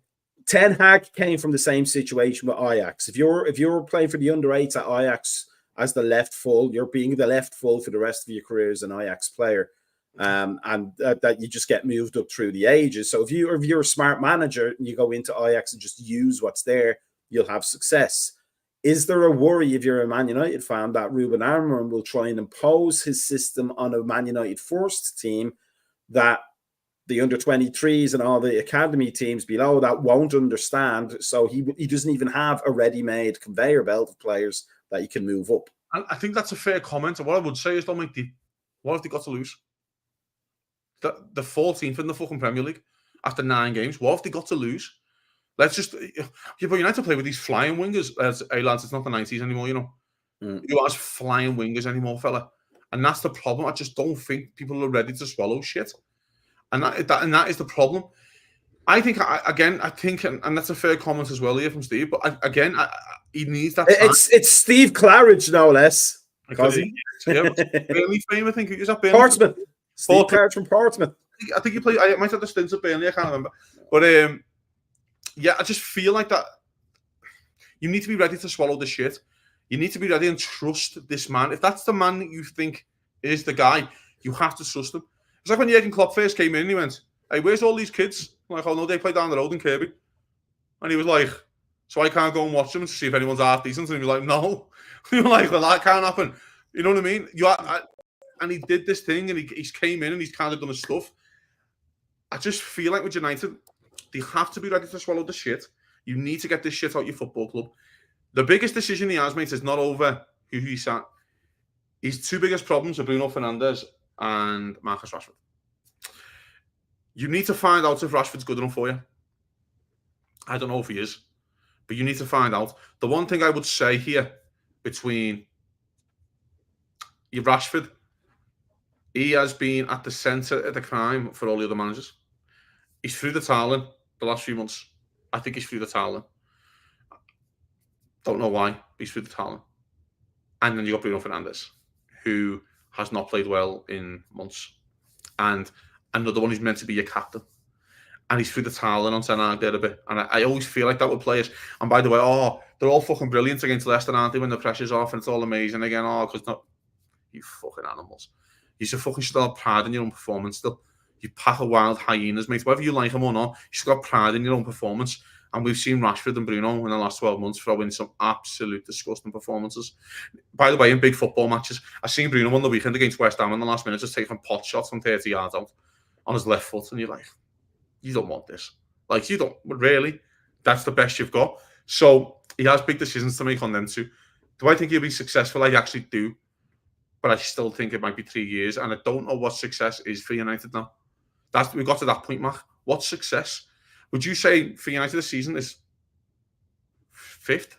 Ten Hag came from the same situation with Ajax. If you're playing for the under-8s at Ajax as the left full, you're being the left full for the rest of your career as an Ajax player. And that you just get moved up through the ages. So if you're a smart manager and you go into Ajax and just use what's there, you'll have success. Is there a worry if you're a Man United fan that Ruben Amorim will try and impose his system on a Man United first team that the under-23s and all the academy teams below that won't understand? So he doesn't even have a ready-made conveyor belt of players that he can move up. And I think that's a fair comment. And what I would say is, Dominic, what have they got to lose? The 14th in the fucking Premier League after 9 games. What have they got to lose? Let's just... But United play with these flying wingers. Hey, lads, it's not the 90s anymore, you know. You aren't flying wingers anymore, fella. And that's the problem. I just don't think people are ready to swallow shit. And that is the problem. I think, and that's a fair comment as well here from Steve, but he needs that time. It's Steve Claridge, no less. Burnley fame, I think. Is that Burnley? Portsmouth. Steve Claridge from Portsmouth. I think he played. I might have the stints at Burnley. I can't remember. But I just feel like that. You need to be ready to swallow the shit. You need to be ready and trust this man. If that's the man that you think is the guy, you have to trust him. It's like when Jurgen Klopp first came in and he went, "Hey, where's all these kids?" I'm like, "Oh no, they play down the road in Kirby." And he was like, "So I can't go and watch them and see if anyone's half decent?" And he was like, "No." You're like, "Well, that can't happen." You know what I mean? And he did this thing, and he's came in and he's kind of done his stuff. I just feel like with United, they have to be ready to swallow the shit. You need to get this shit out your football club. The biggest decision he has made is not over who he sat. His 2 biggest problems are Bruno Fernandes and Marcus Rashford. You need to find out if Rashford's good enough for you. I don't know if he is, but you need to find out. The one thing I would say here between your Rashford, he has been at the centre of the crime for all the other managers. He's through the towel in the last few months. I think he's through the towel in. Don't know why, but he's through the towel in. And then you got Bruno Fernandes, who has not played well in months. And another one who's meant to be your captain. And he's through the towel in on Ten Hag there a bit. And I always feel like that with players. And by the way, they're all fucking brilliant against Leicester, aren't they, when the pressure's off and it's all amazing again. Because not you fucking animals. You should fucking still have pride in your own performance still. You pack of wild hyenas, mate. Whether you like them or not, you still got pride in your own performance. And we've seen Rashford and Bruno in the last 12 months throw in some absolute disgusting performances. By the way, in big football matches, I seen Bruno on the weekend against West Ham in the last minute just taking pot shots from 30 yards out on his left foot. And you're like, you don't want this. Like, you don't, really? That's the best you've got. So he has big decisions to make on them too. Do I think he'll be successful? I actually do. But I still think it might be 3 years. And I don't know what success is for United now. We've got to that point, Mac. What's success? Would you say for United this season is 5th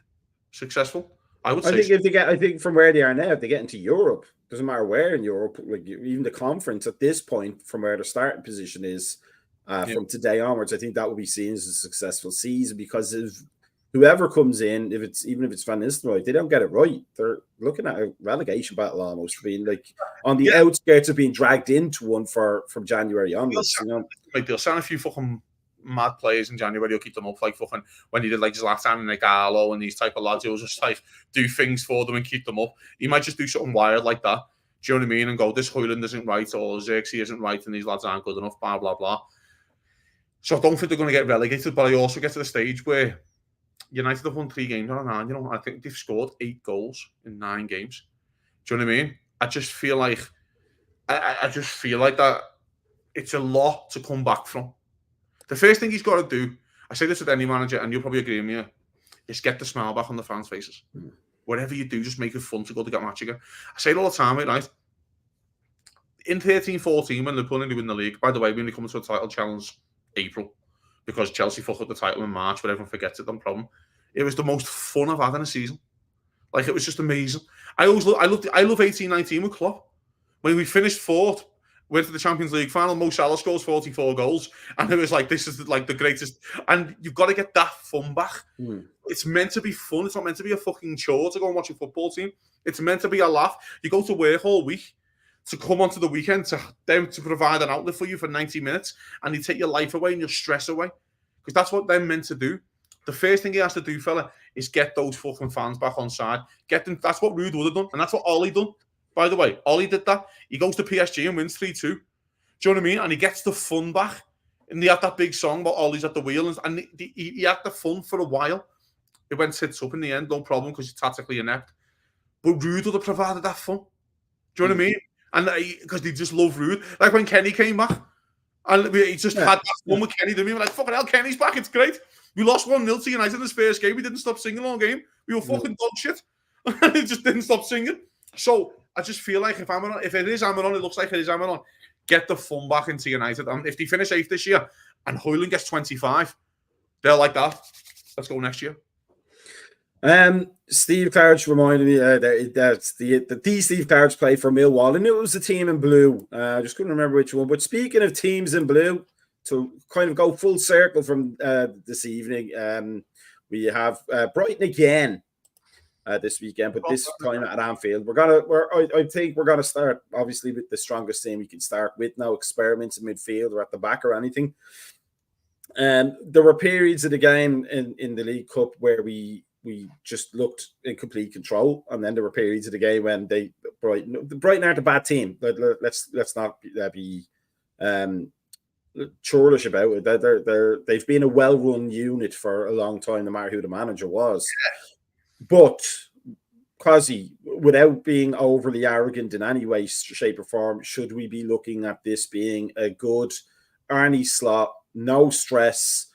successful? I would say. I think from where they are now, if they get into Europe, doesn't matter where in Europe, like even the conference at this point, from where the starting position is, from today onwards, I think that will be seen as a successful season because if whoever comes in, even if it's Van Nistelrooy, they don't get it right. They're looking at a relegation battle almost, being like on the outskirts of being dragged into one from January onwards. Like they'll sign a few fucking mad players in January. He'll keep them up, like fucking when he did like Zlatan and Igalo and these type of lads. He'll just like do things for them and keep them up. He might just do something wild like that. Do you know what I mean? And go, this Højlund isn't right, or Xerxes isn't right, and these lads aren't good enough. Blah blah blah. So I don't think they're going to get relegated, but I also get to the stage where United have won 3 games on 9. You know, I think they've scored 8 goals in 9 games. Do you know what I mean? I just feel like that it's a lot to come back from. The first thing he's got to do, I say this with any manager, and you'll probably agree with me, is get the smile back on the fans' faces. Whatever you do, just make it fun to go to get match again. I say it all the time, right? In 13-14, when Liverpool only win the league, by the way, we only come to a title challenge April, because Chelsea fucked up the title in March, but everyone forgets it, no problem. It was the most fun I've had in a season. Like, it was just amazing. I love 18-19 with Klopp. When we finished 4th, went to the Champions League final. Mo Salah scores 44 goals, and it was like, this is like the greatest. And you've got to get that fun back. It's meant to be fun. It's not meant to be a fucking chore to go and watch a football team. It's meant to be a laugh. You go to work all week to come onto the weekend to them to provide an outlet for you for 90 minutes, and you take your life away and your stress away, because that's what they're meant to do. The first thing he has to do, fella, is get those fucking fans back on side. Get them. That's what Ruud would have done, and that's what Ollie done. By the way, Ollie did that. He goes to PSG and wins 3-2. Do you know what I mean? And he gets the fun back. And they had that big song about Ollie's at the wheel, and he had the fun for a while. It went tits up in the end, no problem, because he's tactically inept. But Ruud would have provided that fun. Do you know what I mean? And because they just love Ruud. Like when Kenny came back, and he just had that fun with Kenny. We were like, fucking hell, Kenny's back, it's great. We lost 1-0 to United in his first game. We didn't stop singing all game. We were fucking dog shit. He just didn't stop singing. So I just feel like if it is Amaron, it looks like it is Amaron. Get the fun back into United. And if they finish 8th this year and Højlund gets 25, they're like that. Let's go next year. Steve Clarridge reminded me that the Steve Clarridge played for Millwall. I knew it was a team in blue. I just couldn't remember which one. But speaking of teams in blue, to kind of go full circle from this evening, we have Brighton again this weekend, but this time at Anfield. I think we're gonna start obviously with the strongest team we can start with. No experiments in midfield or at the back or anything. There were periods of the game in the League Cup where we just looked in complete control, and then there were periods of the game when Brighton aren't a bad team. Let's not be churlish about it. They've been a well-run unit for a long time, no matter who the manager was. But Cosy, without being overly arrogant in any way, shape, or form, should we be looking at this being a good Arnie slot, no stress,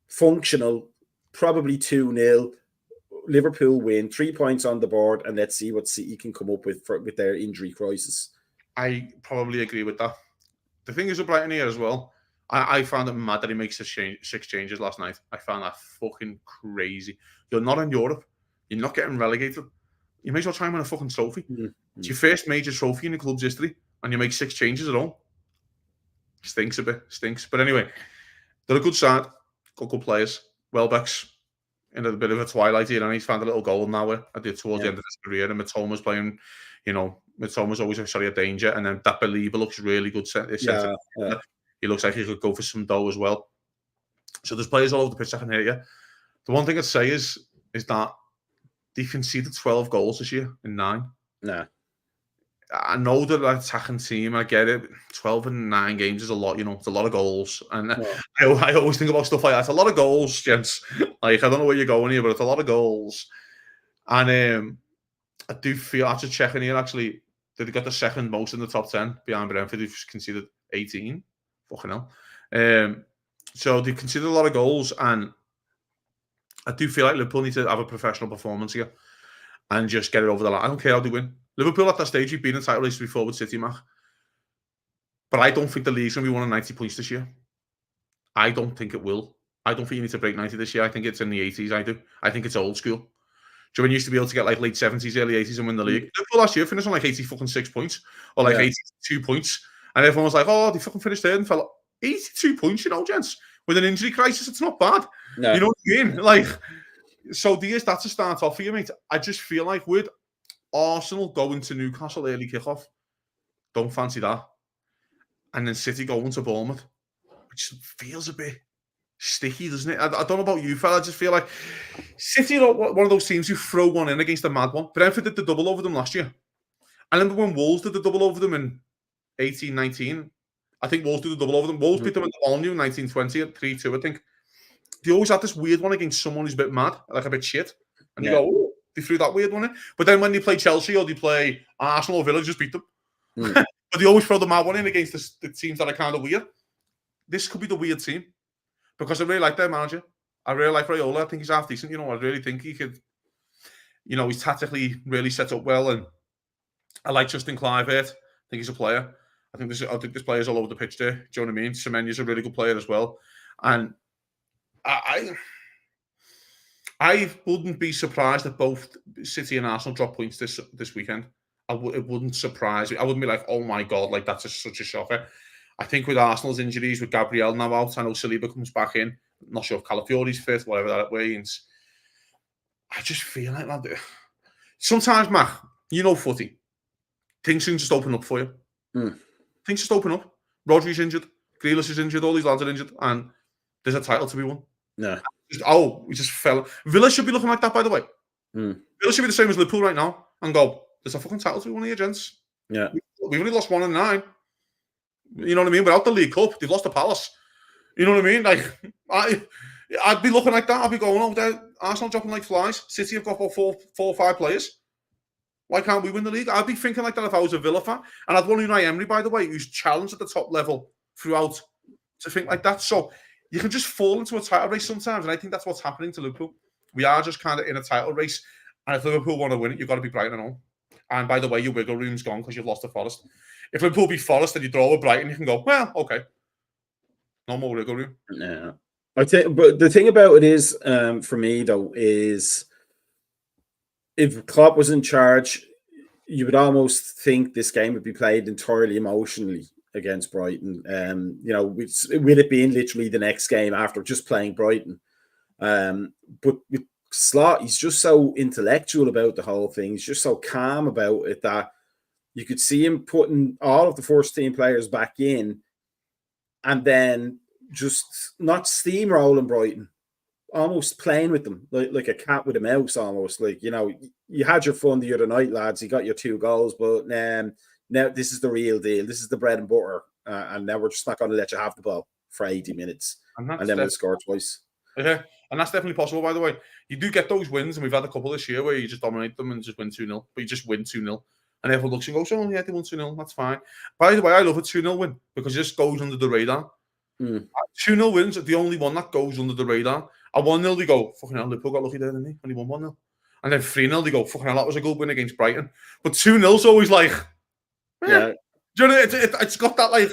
functional, probably 2-0, Liverpool win, 3 points on the board, and let's see what City can come up with with their injury crisis? I probably agree with that. The thing is with Brighton here as well, I found it mad that he makes 6 changes last night. I found that fucking crazy. You're not in Europe. You're not getting relegated. You may as well try and win a fucking trophy. It's your first major trophy in the club's history, and you make 6 changes at all. Stinks a bit. Stinks. But anyway, they're a good side. Got good players. Welbeck's in a bit of a twilight here, and he's found a little goal now towards the end of his career. And Mitoma's playing, Mitoma's always a danger. And then that Believer looks really good. He looks like he could go for some dough as well. So there's players all over the pitch that can hit you. The one thing I'd say is that they conceded 12 goals this year in 9. Nah. I know they're an attacking team. I get it. 12 in 9 games is a lot. It's a lot of goals. And I always think about stuff like that. It's a lot of goals, gents. Like, I don't know where you're going here, but it's a lot of goals. And I do feel, after checking here, actually, they got the second most in the top 10 behind Brentford. They've conceded 18. Fucking hell. So they conceded a lot of goals, and I do feel like Liverpool need to have a professional performance here and just get it over the line. I don't care how they win. Liverpool at that stage, you've been in title race before with City, Mac. But I don't think the league's going to be 1 in 90 points this year. I don't think it will. I don't think you need to break 90 this year. I think it's in the 80s, I do. I think it's old school. Do you know when you used to be able to get like late 70s, early 80s and win the league? Liverpool last year finished on like 86 points or like 82 points. And everyone was like, oh, they fucking finished third and fell 82 points, gents. With an injury crisis, it's not bad. No. You know what I mean? Like, so that's a start off for you, mate. I just feel like with Arsenal going to Newcastle early kickoff, don't fancy that. And then City going to Bournemouth, which feels a bit sticky, doesn't it? I don't know about you, fella. I just feel like City are one of those teams who throw one in against a mad one. Brentford did the double over them last year. I remember when Wolves did the double over them in 18-19. I think Wolves did the double over them. Wolves beat them in the All-New 1920 at 3-2, I think. They always had this weird one against someone who's a bit mad, like a bit shit. And you go, oh, they threw that weird one in. But then when they play Chelsea or they play Arsenal or Villa, just beat them. But they always throw the mad one in against the teams that are kind of weird. This could be the weird team. Because I really like their manager. I really like Raiola. I think he's half decent. I really think he could, he's tactically really set up well. And I like Justin Kluivert. I think he's a player. I think there's players all over the pitch there. Do you know what I mean? Semenya's a really good player as well. And I wouldn't be surprised if both City and Arsenal drop points this weekend. it wouldn't surprise me. I wouldn't be like, oh my God, like that's such a shocker. I think with Arsenal's injuries, with Gabriel now out, I know Saliba comes back in. I'm not sure if Calafiori's fit, whatever that means. I just feel like that. Sometimes, Mac, footy, things can just open up for you. Things just open up. Rodri's injured, Grealish is injured, all these lads are injured, and there's a title to be won. No. We just fell. Villa should be looking like that, by the way. Villa should be the same as Liverpool right now and go, there's a fucking title to be won here, gents. Yeah. We've only lost 1 in 9. You know what I mean? Without the League Cup, they've lost the Palace. You know what I mean? Like, I'd be looking like that. I'd be going, oh, they're Arsenal dropping like flies. City have got about four or five players. Why can't we win the league? I'd be thinking like that if I was a Villa fan. And I'd want Unai Emery, by the way, who's challenged at the top level throughout, to think like that. So you can just fall into a title race sometimes. And I think that's what's happening to Liverpool. We are just kind of in a title race. And if Liverpool want to win it, you've got to be Brighton and all. And by the way, your wiggle room's gone because you've lost to Forest. If Liverpool beat Forest and you draw with Brighton, you can go, well, okay. No more wiggle room. Yeah. But the thing about it is, for me, though, is if Klopp was in charge, you would almost think this game would be played entirely emotionally against Brighton. With it being literally the next game after just playing Brighton. But with Slot, he's just so intellectual about the whole thing. He's just so calm about it that you could see him putting all of the first team players back in and then just not steamrolling Brighton, almost playing with them like a cat with a mouse almost. Like, you had your fun the other night, lads. You got your 2 goals, but now this is the real deal. This is the bread and butter. And now we're just not going to let you have the ball for 80 minutes. And then we'll score twice. Yeah, and that's definitely possible, by the way. You do get those wins, and we've had a couple this year where you just dominate them and just win 2-0. But you just win 2-0. And everyone looks and goes, oh, yeah, they won 2-0. That's fine. By the way, I love a 2-0 win because it just goes under the radar. 2-0 wins are the only one that goes under the radar. A 1-0, they go, fucking hell, Liverpool got lucky there, didn't they? Only won 1-0. And then 3-0, they go, fucking hell, that was a good win against Brighton. But 2-0's always like, yeah. Do you know, it's got that, like,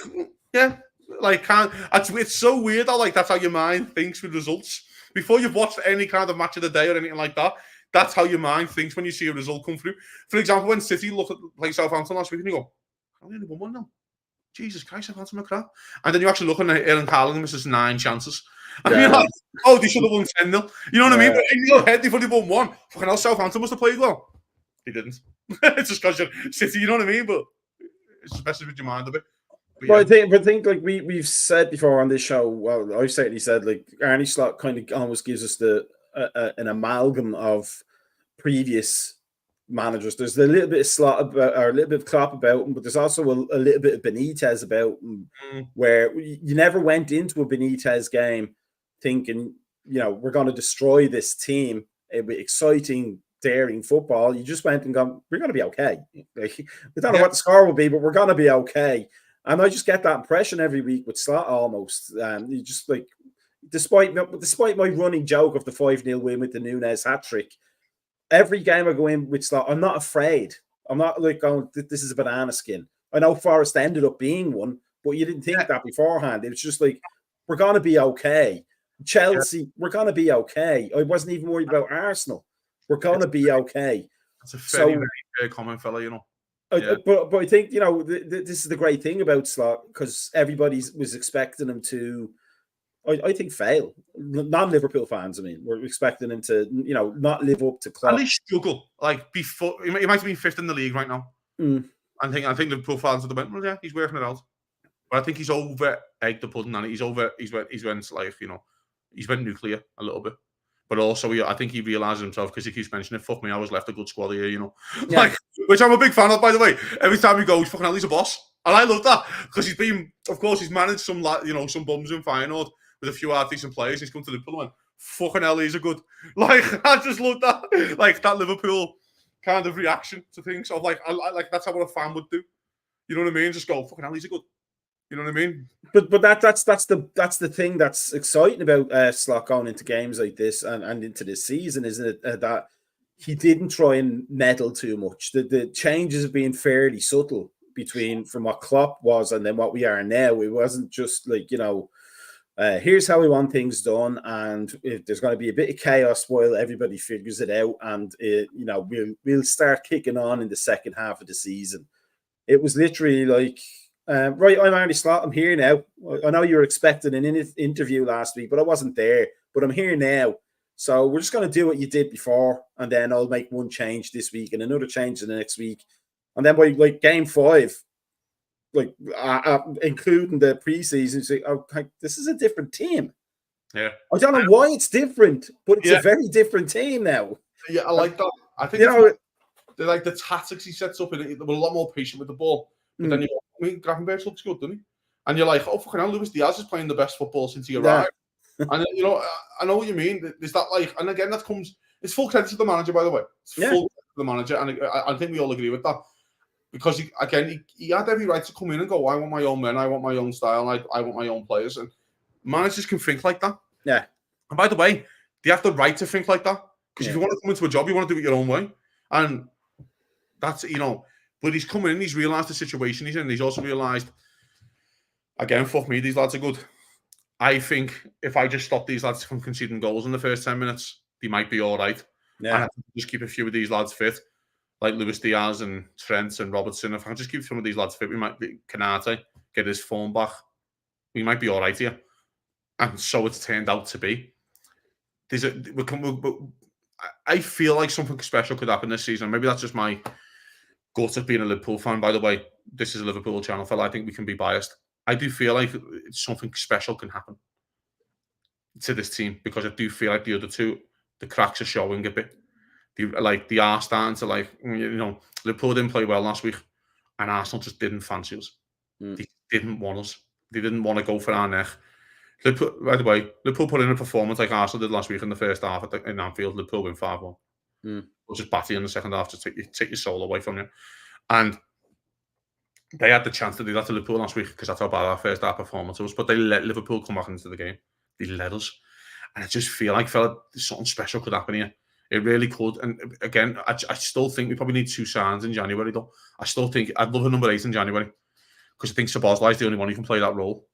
yeah. Like, it's so weird that, like, that's how your mind thinks with results. Before you've watched any kind of match of the day or anything like that, that's how your mind thinks when you see a result come through. For example, when City play Southampton last week and you go, I only won 1-0. Jesus Christ, Southampton are crap. And then you actually look at Erling Haaland misses 9 chances. And you're like, oh, they should have won 10-0. You know what I mean? But in your head, they've only won 1. Fucking hell, Southampton must have played well. They didn't. It's just because you're City, you know what I mean? But it's just messes with your mind a bit. But I think like we've said before on this show, well, I've certainly said, like, Arne Slot kind of almost gives us an amalgam of previous managers. There's a little bit of Slot about, or a little bit of Klopp about him, but there's also a little bit of Benitez about him, where you never went into a Benitez game thinking, we're going to destroy this team. It'll be exciting, daring football. You just went and gone, we're going to be okay. Like, we don't know what the score will be, but we're going to be okay. And I just get that impression every week with Slot almost. You just, like, despite my running joke of the 5-0 win with the Núñez hat-trick, every game I go in with Slot, I'm not afraid. I'm not like going, this is a banana skin. I know Forest ended up being one, but you didn't think that beforehand. It was just like, we're going to be okay. Chelsea, we're going to be okay. I wasn't even worried about Arsenal. We're going to be okay. That's a very, very common fella, But I think, this is the great thing about Slot, because everybody was expecting him to, I think, fail. Non-Liverpool fans, I mean, we're expecting him to, not live up to Klopp. At least struggle. Like, before, he might have been 5th in the league right now. I think Liverpool fans would have went, well, yeah, he's working it out. But I think he's over-egged the pudding, and he's went like, he's went nuclear a little bit. But also, I think he realises himself, because he keeps mentioning it, fuck me, I was left a good squad here, Yeah. Like, which I'm a big fan of, by the way. Every time he goes, fucking hell, he's a boss. And I love that, because he's managed some bums in Feyenoord with a few decent players. He's come to Liverpool and went, fucking hell, he's a good. Like, I just love that. Like, that Liverpool kind of reaction to things. Of like, that's how what a fan would do. You know what I mean? Just go, fucking hell, he's a good. You know what I mean? But that's the thing that's exciting about Slot going into games like this and into this season, isn't it? That he didn't try and meddle too much. The changes have been fairly subtle from what Klopp was and then what we are now. It wasn't just like, Here's how we want things done, and if there's going to be a bit of chaos while everybody figures it out, and we'll start kicking on in the second half of the season. It was literally like, right, I'm Arnie Slot. I'm here now. I know you were expecting an interview last week, but I wasn't there. But I'm here now. So we're just going to do what you did before, and then I'll make one change this week and another change the next week. And then by like game 5, including the preseason, it's like, this is a different team. Yeah. I don't know why it's different, but it's a very different team now. Yeah, I like that. I think they're like the tactics he sets up, and they were a lot more patient with the ball. But then Gravenberch looks good, doesn't he? And you're like, oh, fucking hell, Luis Diaz is playing the best football since he arrived. And, I know what you mean. There's that, like, and again, it's full credit to the manager, by the way. It's full credit to the manager, and I think we all agree with that. Because, he had every right to come in and go, I want my own men, I want my own style, I want my own players. And managers can think like that. Yeah. And by the way, they have the right to think like that. Because if you want to come into a job, you want to do it your own way. And that's, but he's come in, he's realised the situation he's in. He's also realised, again, fuck me, these lads are good. I think if I just stop these lads from conceding goals in the first 10 minutes, they might be all right. Yeah. And I just keep a few of these lads fit, like Luis Diaz and Trent and Robertson. If I can just keep some of these lads fit, we might be Canate, get his form back. We might be all right here. And so it's turned out to be. I feel like something special could happen this season. Maybe that's just my gut of being a Liverpool fan. By the way, this is a Liverpool channel, fella. I think we can be biased. I do feel like something special can happen to this team, because I do feel like the other two, the cracks are showing a bit. They are starting to, Liverpool didn't play well last week, and Arsenal just didn't fancy us. They didn't want us. They didn't want to go for our neck. By the way, Liverpool put in a performance like Arsenal did last week in the first half in Anfield. Liverpool win 5-1. We'll just batter you in the second half to take your soul away from you. And they had the chance to do that to Liverpool last week, because that's how bad our first half performance was. But they let Liverpool come back into the game. They let us. And I just feel like, fella, something special could happen here. It really could. And again, I still think we probably need 2 signs in January, though. I still think I'd love a number 8 in January, because I think Szoboszlai is the only one who can play that role.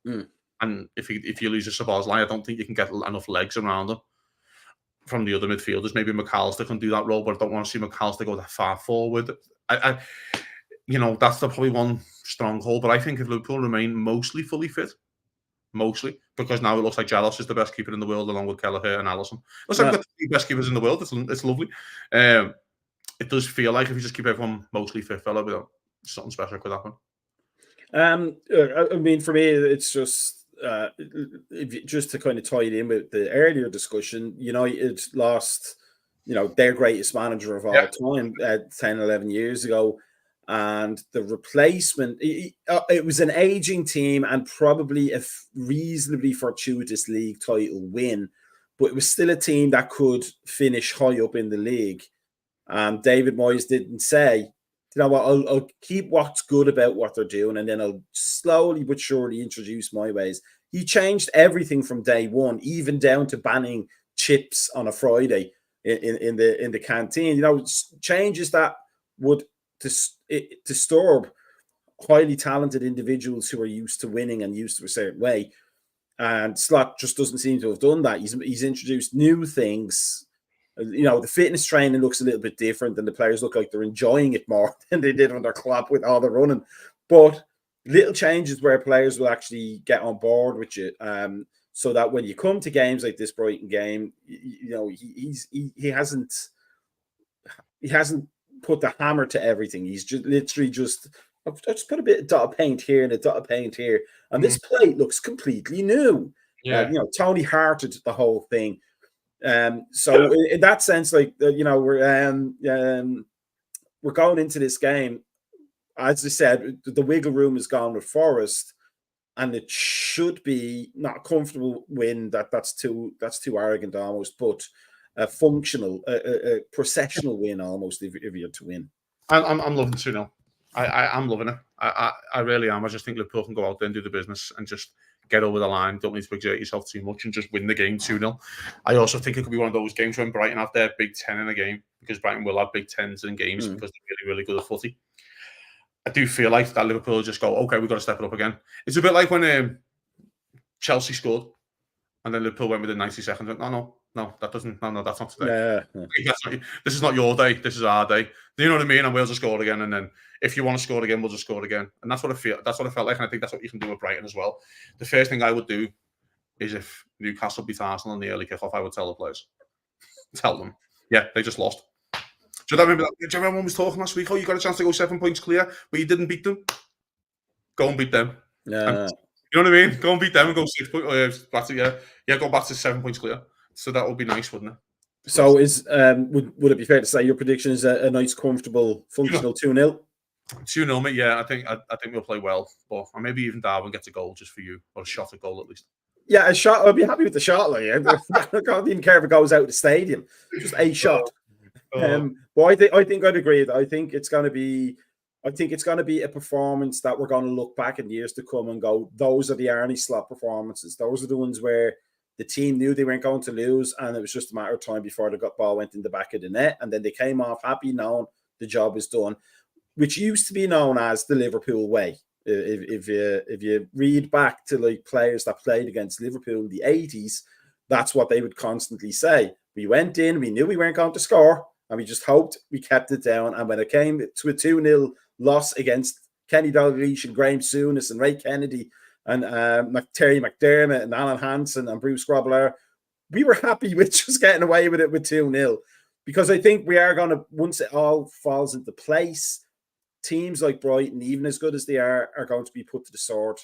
And if you lose a Szoboszlai, I don't think you can get enough legs around him from the other midfielders. Maybe McAllister can do that role, but I don't want to see McAllister go that far forward. That's probably one stronghold. But I think if Liverpool remain mostly fully fit, because now it looks like Jalos is the best keeper in the world, along with Kelleher and Alisson. Looks like we've got the 3 best keepers in the world. It's lovely. It does feel like if you just keep everyone mostly fit, fella, something special could happen. I mean, for me, it's just to kind of tie it in with the earlier discussion. United lost, their greatest manager of all time 10, 11 years ago. And the replacement, it was an aging team and probably a reasonably fortuitous league title win, but it was still a team that could finish high up in the league. David Moyes didn't say, you know what, I'll keep what's good about what they're doing, and then I'll slowly but surely introduce my ways. He changed everything from day one, even down to banning chips on a Friday in the canteen. Changes that would disturb highly talented individuals who are used to winning and used to a certain way. And Slot just doesn't seem to have done that. He's introduced new things. The fitness training looks a little bit different, and the players look like they're enjoying it more than they did under Klopp with all the running. But little changes where players will actually get on board with you, so that when you come to games like this Brighton game, he hasn't put the hammer to everything. He's just literally I'll just put a bit of dot of paint here and a dot of paint here, and this plate looks completely new. Tony hearted the whole thing. So in that sense, we're going into this game, as I said, the wiggle room is gone with Forest, and it should be not a comfortable win. That's too arrogant almost, but a functional, a processional win almost if you're to win. I'm loving 2-0. I'm loving it. I really am. I just think Liverpool can go out there and do the business and just get over the line. Don't need to exert yourself too much and just win the game 2-0. I also think it could be one of those games when Brighton have their Big Ten in a game, because Brighton will have Big Tens in games because they're really, really good at footy. I do feel like that Liverpool just go, okay, we've got to step it up again. It's a bit like when Chelsea scored And then Liverpool went with the 92nd. No, that doesn't. No, that's not today. Yeah. This is not your day. This is our day. Do you know what I mean? And we'll just score again. And then if you want to score again, we'll just score again. And that's what I feel. That's what I felt like. And I think that's what you can do with Brighton as well. The first thing I would do is if Newcastle beat Arsenal in the early kickoff, I would tell the players, tell them, yeah, they just lost. Do you remember everyone was talking last week? Oh, you got a chance to go 7 points clear, but you didn't beat them. Go and beat them. Yeah. You know what I mean? Go and beat them and go 6 points. Go back to 7 points clear. So that would be nice, wouldn't it? So would it be fair to say your prediction is a nice, comfortable, functional 2-0? 2-0, mate. Yeah, I think we'll play well, but maybe even Darwin gets a goal just for you, or a shot at goal at least. Yeah, a shot. I'd be happy with the shot. Like, I can't even care if it goes out of the stadium. Just a shot. But I think I'd agree. I think it's going to be a performance that we're going to look back in years to come and go, those are the Arnie Slot performances. Those are the ones where the team knew they weren't going to lose, and it was just a matter of time before the ball went in the back of the net, and then they came off happy, knowing the job is done, which used to be known as the Liverpool way. If you read back to like players that played against Liverpool in the 80s, that's what they would constantly say. We went in, we knew we weren't going to score, and we just hoped we kept it down. And when it came to a 2-0 loss against Kenny Dalglish and Graham Souness and Ray Kennedy and Terry McDermott and Alan Hansen and Bruce Grobbelaar, we were happy with just getting away with it with 2-0. Because I think we are going to, once it all falls into place, teams like Brighton, even as good as they are going to be put to the sword.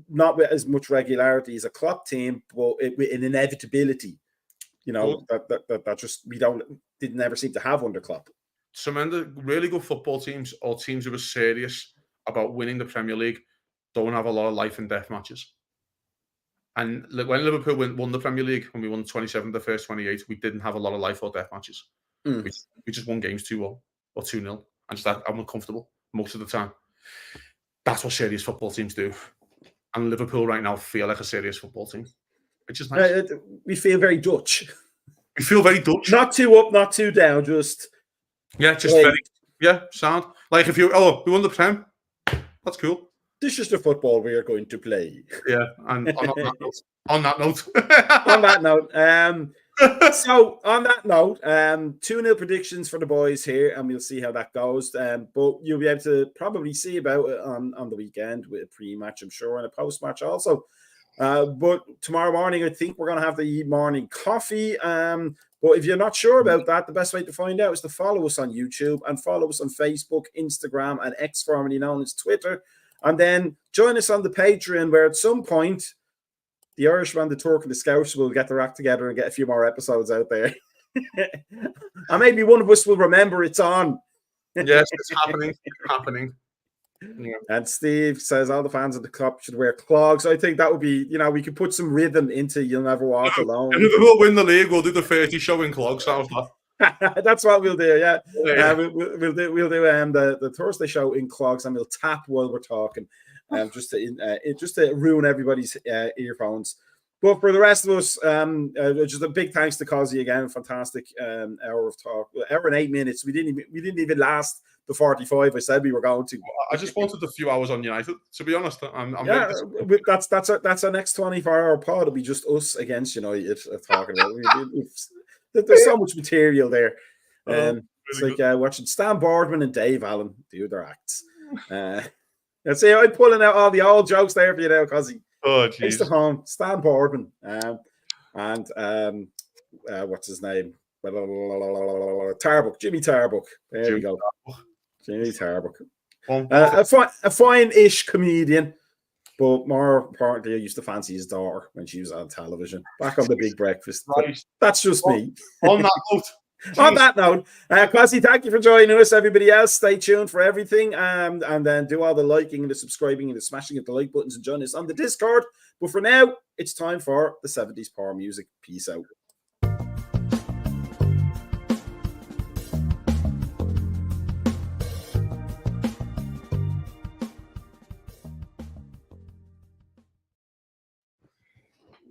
Not with as much regularity as a Klopp team, but with an inevitability. You know, that just didn't ever seem to have under Klopp. Some of the really good football teams, or teams who are serious about winning the Premier League, don't have a lot of life and death matches. And when Liverpool won the Premier League, when we won 27 of the first 28, we didn't have a lot of life or death matches. We just won games 2-1 or 2-0. And just I'm uncomfortable most of the time. That's what serious football teams do. And Liverpool right now feel like a serious football team. Which is nice. We feel very Dutch. We feel very Dutch. Not too up, not too down, just... Yeah, just very... Yeah, sound. Like if we won the Prem, that's cool. This is the football we are going to play. Yeah, and on that note. So on that note, 2-0 predictions for the boys here, and we'll see how that goes. But you'll be able to probably see about it on the weekend with a pre-match, I'm sure, and a post-match also. But tomorrow morning, I think we're going to have the morning coffee. But if you're not sure about that, the best way to find out is to follow us on YouTube and follow us on Facebook, Instagram, and X, formerly known as Twitter. And then join us on the Patreon, where at some point, the Irishman, the Turk, and the Scouse will get their act together and get a few more episodes out there. And maybe one of us will remember it's on. Yes, it's happening. Yeah. And Steve says all the fans of the club should wear clogs. I think that would be, we could put some rhythm into You'll Never Walk Alone. And if we'll win the league, we'll do the 30 show in clogs. That's what we'll do. Yeah, we'll do the Thursday show in clogs, and we'll tap while we're talking, just to ruin everybody's earphones. But for the rest of us, just a big thanks to Cosy again. Fantastic hour of talk, hour and 8 minutes. We didn't even last the 45 I said we were going to. I just wanted a few hours on United, to be honest. That's our next 24-hour pod. It'll be just us against United talking about it. There's so much material there. It's like watching Stan Boardman and Dave Allen do their acts. Let's see, I'm pulling out all the old jokes there for you now, Cosy. Oh, jeez. To home, Stan Boardman, and what's his name? Tarbuck, Jimmy Tarbuck. There we go. Jimmy Tarbuck. A fine-ish comedian, but more importantly, I used to fancy his daughter when she was on television. Back on the Big Breakfast. Right. That's just me. On that note. On that note, Kwasi, thank you for joining us. Everybody else, stay tuned for everything, and then do all the liking and the subscribing and the smashing of the like buttons and join us on the Discord. But for now, it's time for the 70s Power Music. Peace out.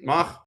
Mark.